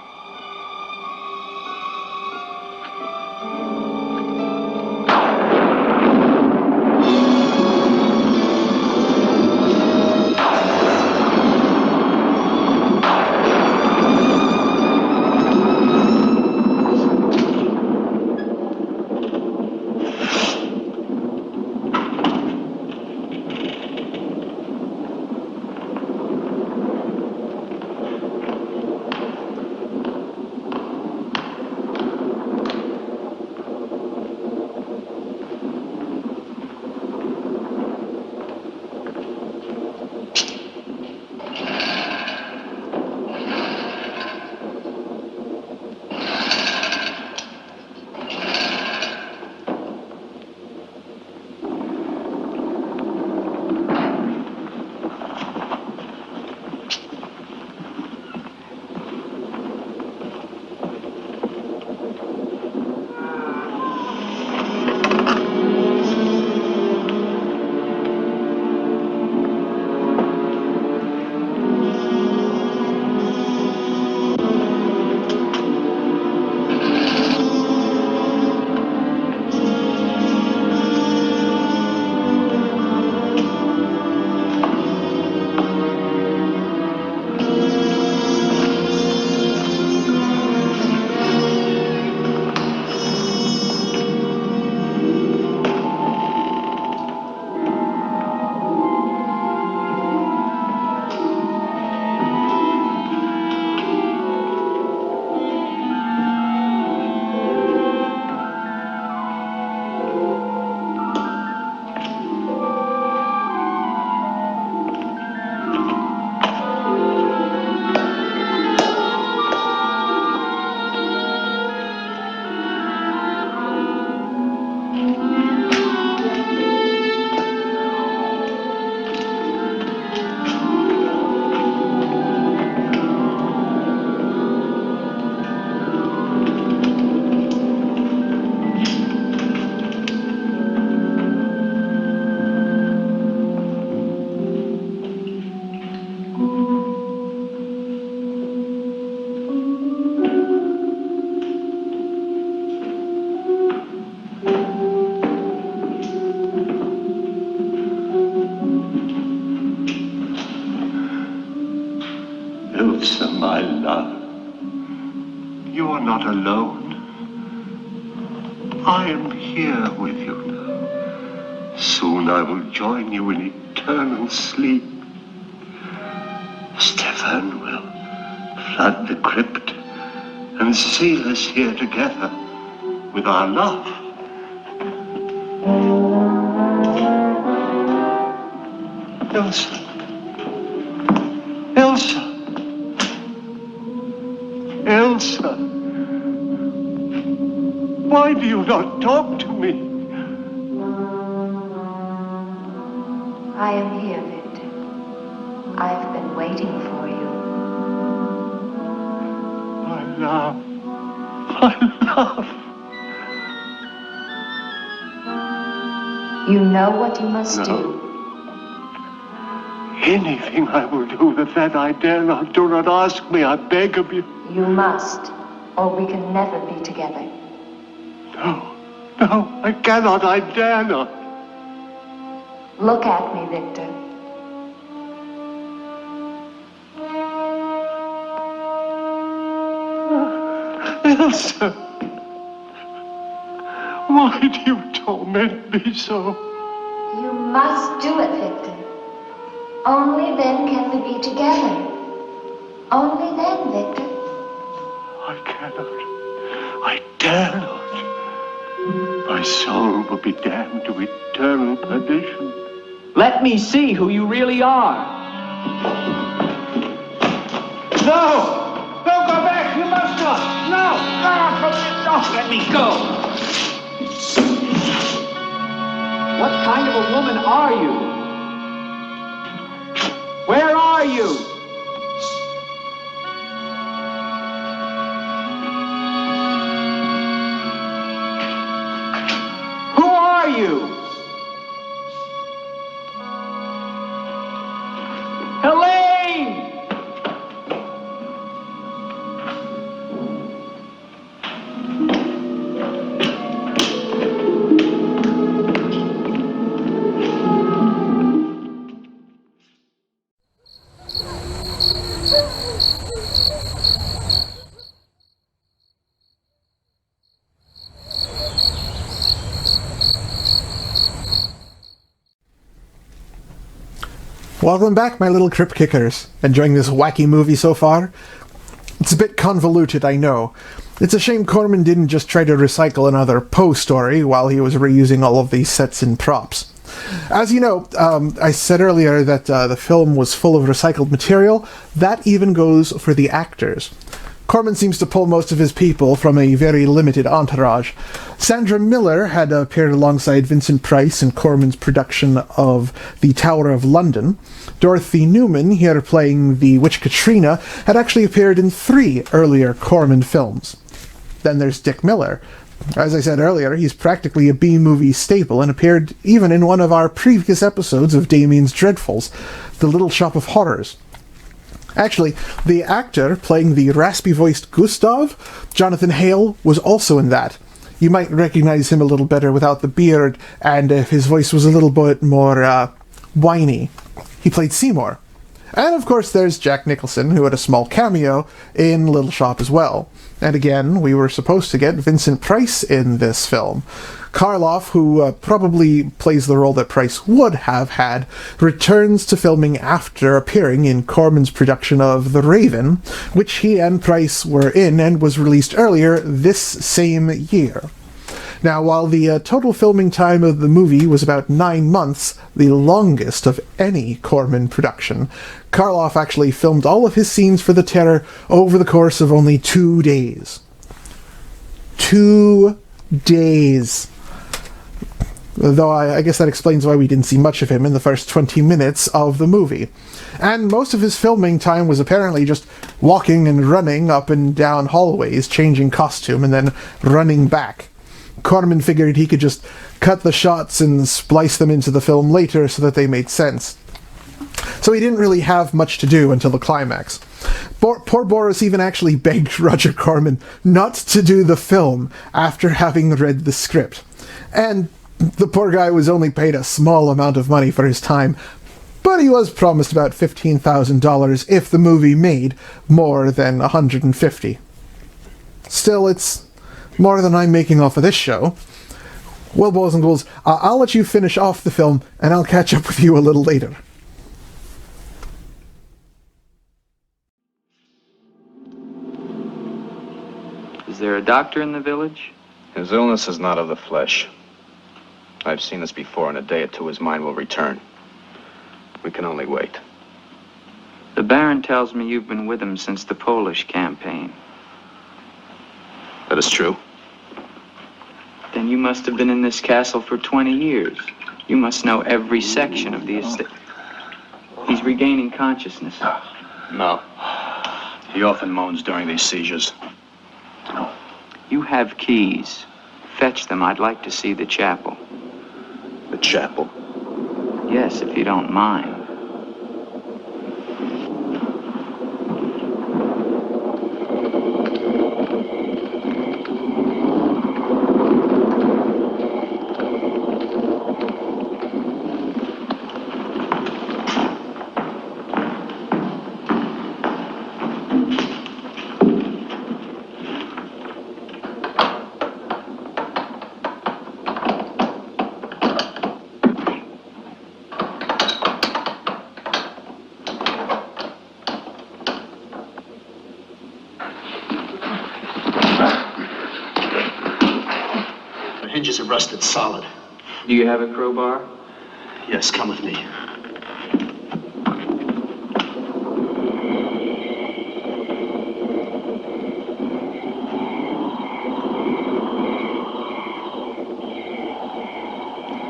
S9: Elsa, my love, you are not alone. I am here with you now. Soon I will join you in eternal sleep. Stefan will flood the crypt and seal us here together with our love. Elsa. Elsa. Elsa. Why do you not talk to me?
S5: I am here, Victor. I've been waiting for you.
S9: My love. My love.
S5: You know what you must do.
S9: Anything I will do that I dare not. Do not ask me, I beg of you.
S5: You must, or we can never be together.
S9: No, I cannot, I dare not.
S5: Look at me, Victor.
S9: Elsa, why do you torment me so?
S5: You must do it, Victor. Only then can we be together. Only then, Victor.
S9: I cannot. I dare not. My soul will be damned to eternal perdition.
S11: Let me see who you really are.
S14: No! Don't go back! You must not! No! No!
S11: Let me go! What kind of a woman are you? Where are you? Who are you? Helene!
S1: Welcome back, my little crypt kickers. Enjoying this wacky movie so far? It's a bit convoluted, I know. It's a shame Corman didn't just try to recycle another Poe story while he was reusing all of these sets and props. As you know, I said earlier that the film was full of recycled material. That even goes for the actors. Corman seems to pull most of his people from a very limited entourage. Sandra Miller had appeared alongside Vincent Price in Corman's production of The Tower of London. Dorothy Newman, here playing the Witch Katrina, had actually appeared in 3 earlier Corman films. Then there's Dick Miller. As I said earlier, he's practically a B-movie staple and appeared even in one of our previous episodes of Damien's Dreadfuls, The Little Shop of Horrors. Actually, the actor playing the raspy-voiced Gustav, Jonathan Hale, was also in that. You might recognize him a little better without the beard, and if his voice was a little bit more, whiny. He played Seymour. And of course there's Jack Nicholson, who had a small cameo in Little Shop as well. And again, we were supposed to get Vincent Price in this film. Karloff, who probably plays the role that Price would have had, returns to filming after appearing in Corman's production of The Raven, which he and Price were in and was released earlier this same year. Now, while the total filming time of the movie was about 9 months, the longest of any Corman production, Karloff actually filmed all of his scenes for The Terror over the course of only 2 days. 2 days. Though I guess that explains why we didn't see much of him in the first 20 minutes of the movie. And most of his filming time was apparently just walking and running up and down hallways, changing costume, and then running back. Corman figured he could just cut the shots and splice them into the film later so that they made sense. So he didn't really have much to do until the climax. Poor Boris even actually begged Roger Corman not to do the film after having read the script. And the poor guy was only paid a small amount of money for his time, but he was promised about $15,000 if the movie made more than $150,000. Still, it's more than I'm making off of this show. Well, boys and ghouls, I'll let you finish off the film, and I'll catch up with you a little later.
S15: Is there a doctor in the village?
S16: His illness is not of the flesh. I've seen this before. In a day or two, his mind will return. We can only wait.
S15: The Baron tells me you've been with him since the Polish campaign.
S16: That is true.
S15: Then you must have been in this castle for 20 years. You must know every section of the estate. He's regaining consciousness.
S16: No. He often moans during these seizures.
S15: You have keys. Fetch them. I'd like to see the chapel.
S16: The chapel?
S15: Yes, if you don't mind.
S13: Hinges are rusted solid.
S15: Do you have a crowbar?
S13: Yes, come with me.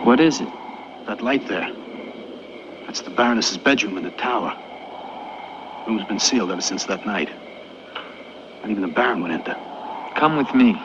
S15: What is it?
S13: That light there. That's the Baroness's bedroom in the tower. The room's been sealed ever since that night. Not even the Baron would enter.
S15: Come with me.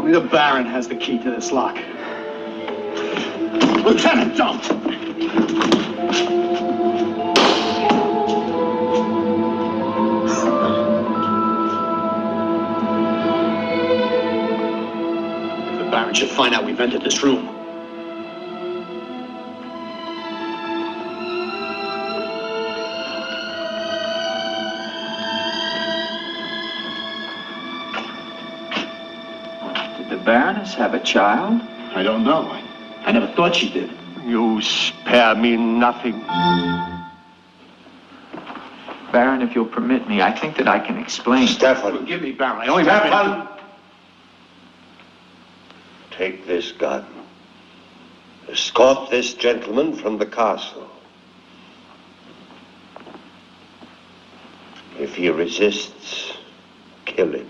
S13: The Baron has the key to this lock. Lieutenant, don't! If the Baron should find out we've entered this room.
S15: Baroness have a child?
S13: I don't know. I never thought she did.
S9: You spare me nothing.
S15: Baron, if you'll permit me, I think that I can explain.
S9: Stefan.
S13: Forgive me, Baron. I only
S9: Stefan! Take this gun. Escort this gentleman from the castle. If he resists, kill him.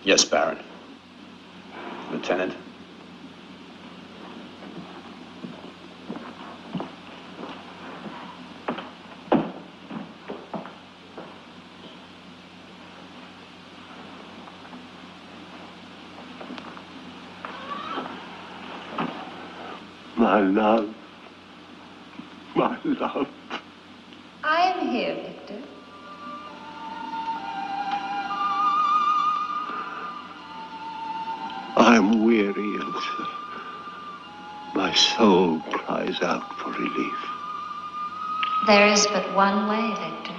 S13: Yes, Baron. Lieutenant.
S9: My love. My love.
S5: I am here, Victor.
S9: I'm weary, Ilsa. My soul cries out for relief.
S5: There is but one way, Victor.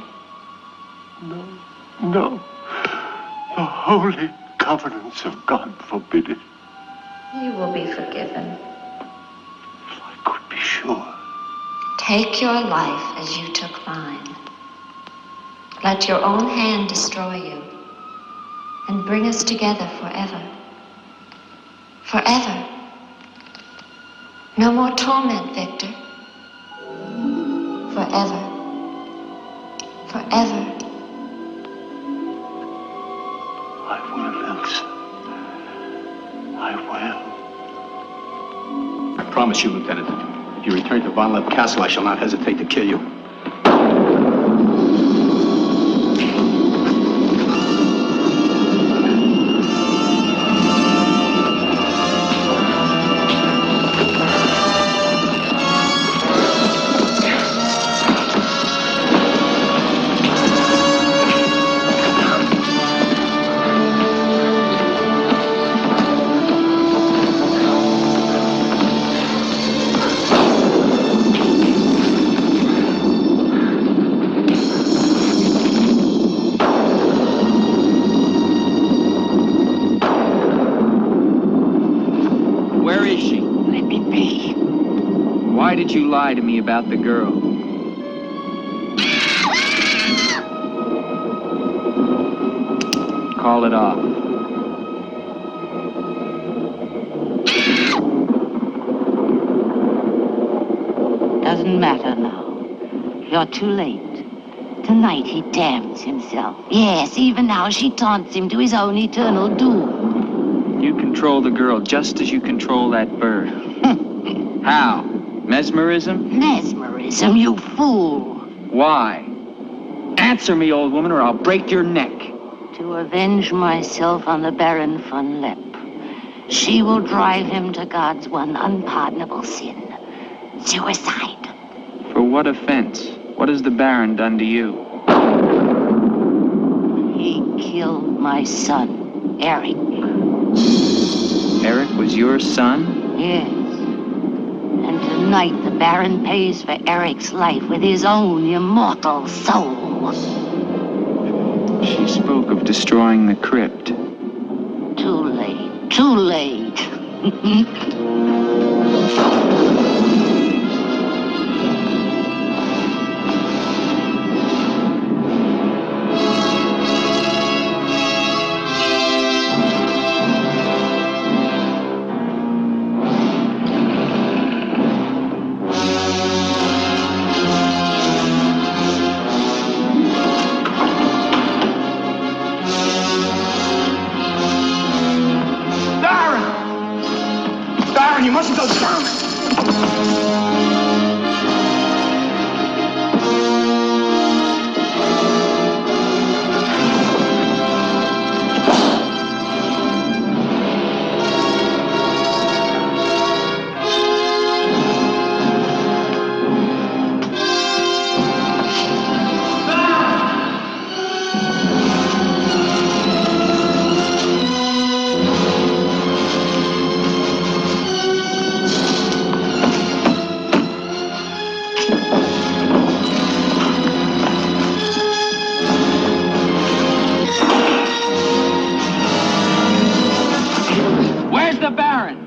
S9: No. The holy covenants of God forbid it.
S5: You will be forgiven.
S9: I could be sure.
S5: Take your life as you took mine. Let your own hand destroy you and bring us together forever. Forever. No more torment, Victor. Forever. Forever.
S9: I will, Elsa. I will.
S13: I promise you, Lieutenant, if you return to Von Lepp Castle, I shall not hesitate to kill you.
S15: did you lie to me about the girl? Call it off.
S6: Doesn't matter now. You're too late. Tonight he damns himself. Yes, even now she taunts him to his own eternal doom.
S15: You control the girl just as you control that bird. How? Mesmerism?
S6: Mesmerism, you fool.
S15: Why? Answer me, old woman, or I'll break your neck.
S6: To avenge myself on the Baron von Lepp. She will drive him to God's one unpardonable sin. Suicide.
S15: For what offense? What has the Baron done to you?
S6: He killed my son, Eric.
S15: Eric was your son?
S6: Yes. And tonight the Baron pays for Eric's life with his own immortal soul.
S15: She spoke of destroying the crypt.
S6: Too late. Too late.
S14: You mustn't go down.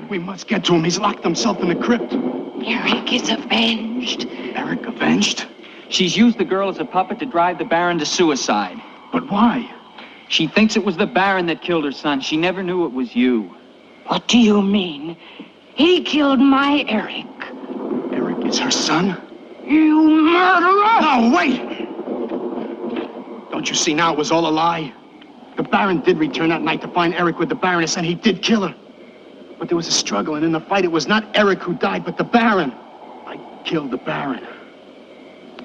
S13: We must get to him. He's locked himself in the crypt.
S6: Eric is avenged.
S13: Eric avenged?
S15: She's used the girl as a puppet to drive the Baron to suicide.
S13: But why?
S15: She thinks it was the Baron that killed her son. She never knew it was you.
S6: What do you mean? He killed my Eric.
S13: Eric is her son?
S6: You murderer!
S13: No, wait! Don't you see now it was all a lie? The Baron did return that night to find Eric with the Baroness, and he did kill her. But there was a struggle, and in the fight, it was not Eric who died, but the Baron. I killed the Baron.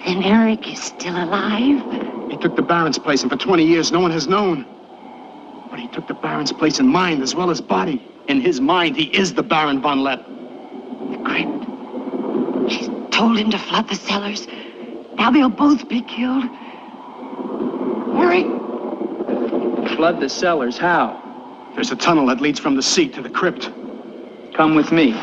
S6: Then Eric is still alive?
S13: He took the Baron's place, and for 20 years, no one has known. But he took the Baron's place in mind as well as body. In his mind, he is the Baron von Lepp.
S6: The crypt. She's told him to flood the cellars. Now they'll both be killed. Eric!
S15: Flood the cellars? How?
S13: There's a tunnel that leads from the sea to the crypt.
S15: Come with me.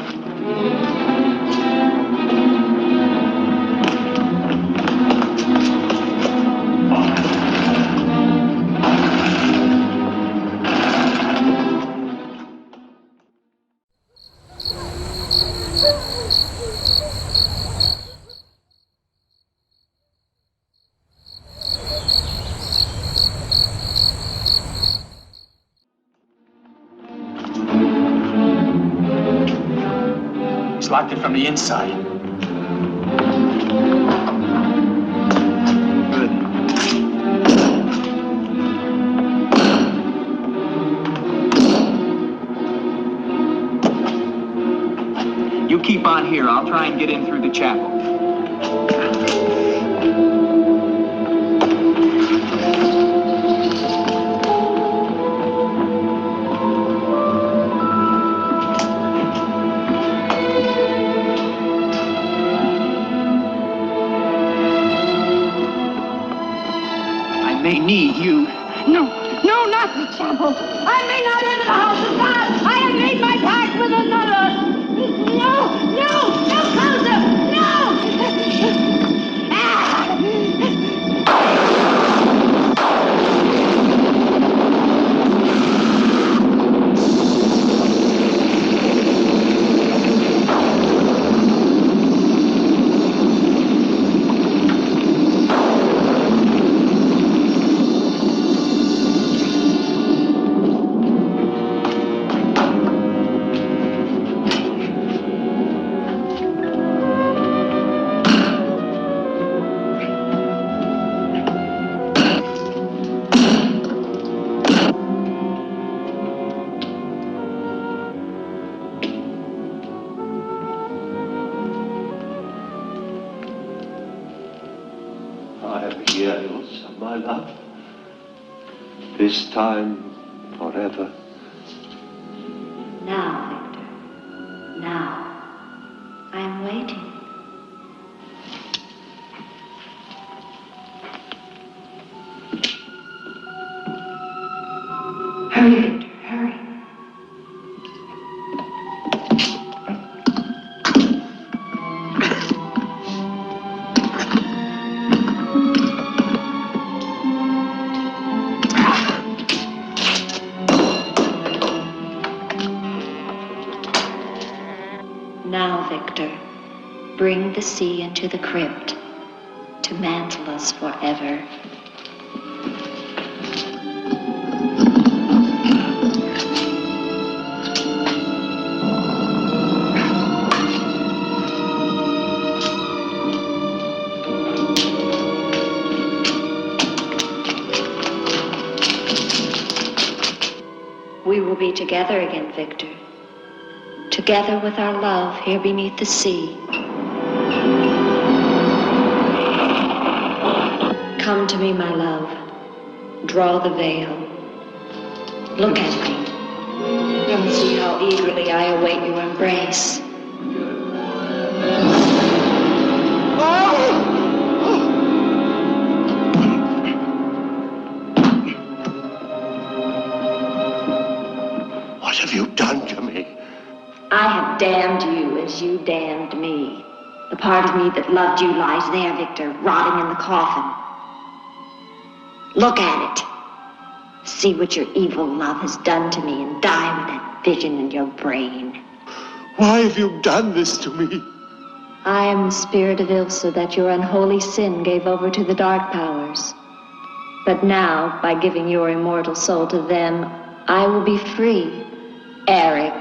S13: He's locked it from the inside. Good.
S15: You keep on here. I'll try and get in through the chapel. They need you.
S6: No, not the chapel. I may not enter the house of God. I have made my pact with another. No closer. No!
S9: years of my love. This time, forever.
S5: Now, Victor. Now. I'm waiting.
S8: Hurry, Victor, hurry.
S5: Now, Victor, bring the sea into the crypt to mantle us forever. We will be together again, Victor. Together with our love here beneath the sea. Come to me, my love. Draw the veil. Look at me. And see how eagerly I await your embrace.
S9: What have you done to me?
S5: I have damned you as you damned me. The part of me that loved you lies there, Victor, rotting in the coffin. Look at it. See what your evil love has done to me and die with that vision in your brain.
S9: Why have you done this to me?
S5: I am the spirit of Ilsa that your unholy sin gave over to the dark powers. But now, by giving your immortal soul to them, I will be free. Eric.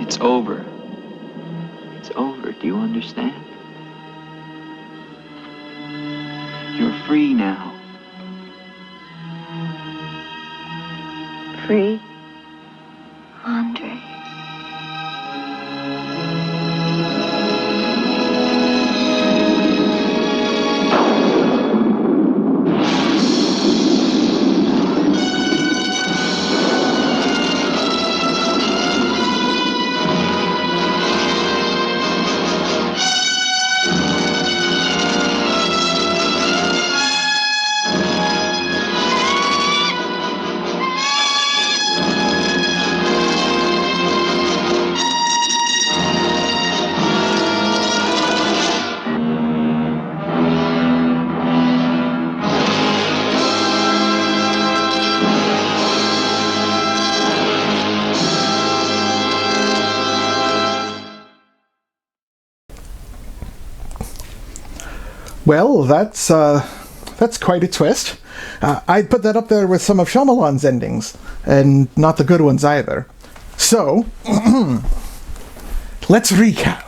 S15: It's over. It's over. Do you understand? You're free now.
S5: Free? Andre.
S1: Well, that's quite a twist. I'd put that up there with some of Shyamalan's endings, and not the good ones either. So, let's recap.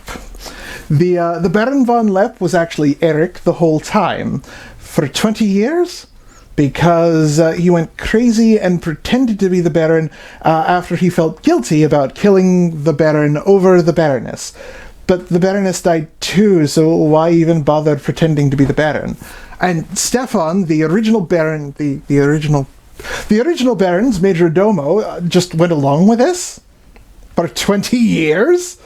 S1: The Baron von Lepp was actually Eric the whole time, for 20 years, because he went crazy and pretended to be the Baron after he felt guilty about killing the Baron over the Baroness. But the Baroness died too, so why even bother pretending to be the Baron? And Stefan, the original Baron, the original Baron's major domo, just went along with this for 20 years.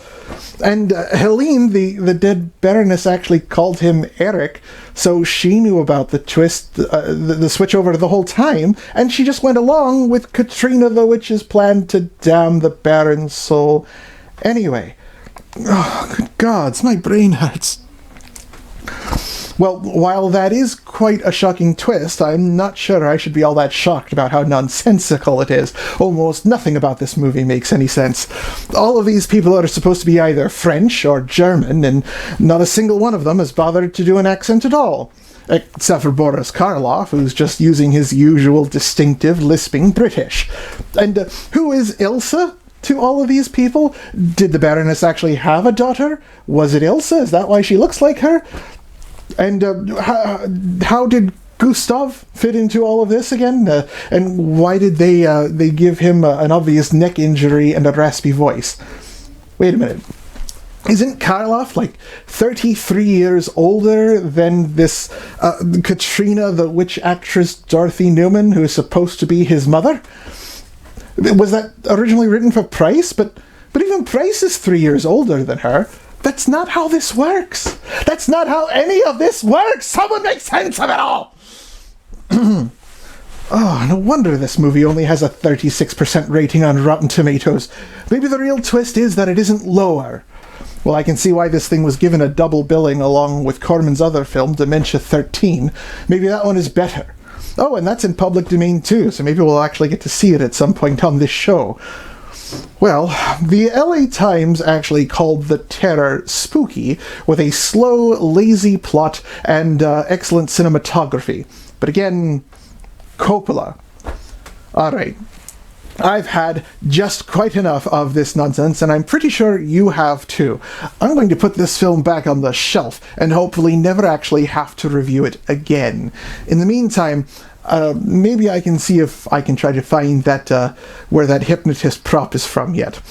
S1: And Helene, the dead Baroness, actually called him Eric, so she knew about the twist, the switch over the whole time, and she just went along with Katrina the Witch's plan to damn the Baron's soul. Anyway. Oh, good gods, my brain hurts. Well, while that is quite a shocking twist, I'm not sure I should be all that shocked about how nonsensical it is. Almost nothing about this movie makes any sense. All of these people are supposed to be either French or German, and not a single one of them has bothered to do an accent at all. Except for Boris Karloff, who's just using his usual distinctive lisping British. And who is Ilsa? To all of these people? Did the Baroness actually have a daughter? Was it Ilsa? Is that why she looks like her? And how did Gustav fit into all of this again? And why did they give him an obvious neck injury and a raspy voice? Wait a minute. Isn't Karloff like 33 years older than this Katrina the Witch actress Dorothy Newman, who is supposed to be his mother? Was that originally written for Price? But even Price is 3 years older than her. That's not how this works. That's not how any of this works. Someone make sense of it all. Oh, no wonder this movie only has a 36% rating on Rotten Tomatoes. Maybe the real twist is that it isn't lower. Well, I can see why this thing was given a double billing along with Corman's other film, Dementia 13. Maybe that one is better. Oh, and that's in public domain too, so maybe we'll actually get to see it at some point on this show. Well, the LA Times actually called The Terror spooky, with a slow, lazy plot and excellent cinematography. But again, Coppola. Alright. I've had just quite enough of this nonsense, and I'm pretty sure you have too. I'm going to put this film back on the shelf, and hopefully never actually have to review it again. In the meantime, maybe I can see if I can try to find that where that hypnotist prop is from yet.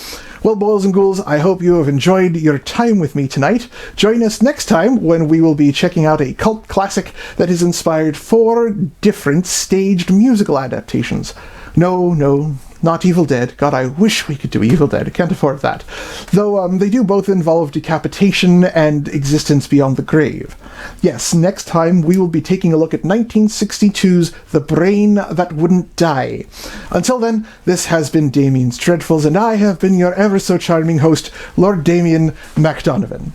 S1: Well, boys and ghouls, I hope you have enjoyed your time with me tonight. Join us next time when we will be checking out a cult classic that has inspired 4 different staged musical adaptations. No, not Evil Dead. God, I wish we could do Evil Dead. I can't afford that. Though they do both involve decapitation and existence beyond the grave. Yes, next time we will be taking a look at 1962's The Brain That Wouldn't Die. Until then, this has been Damien's Dreadfuls, and I have been your ever-so-charming host, Lord Damian MacDonovan.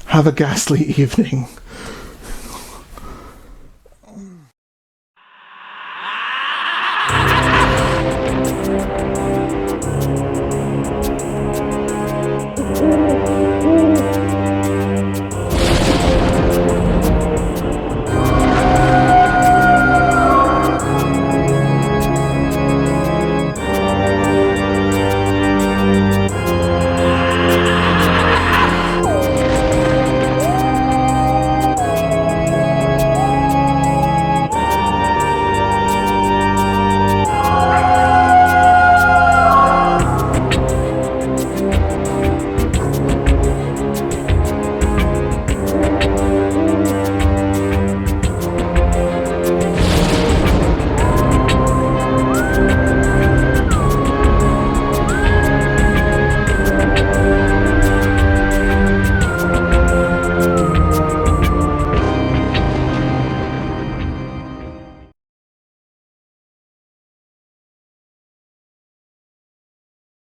S1: Have a ghastly evening.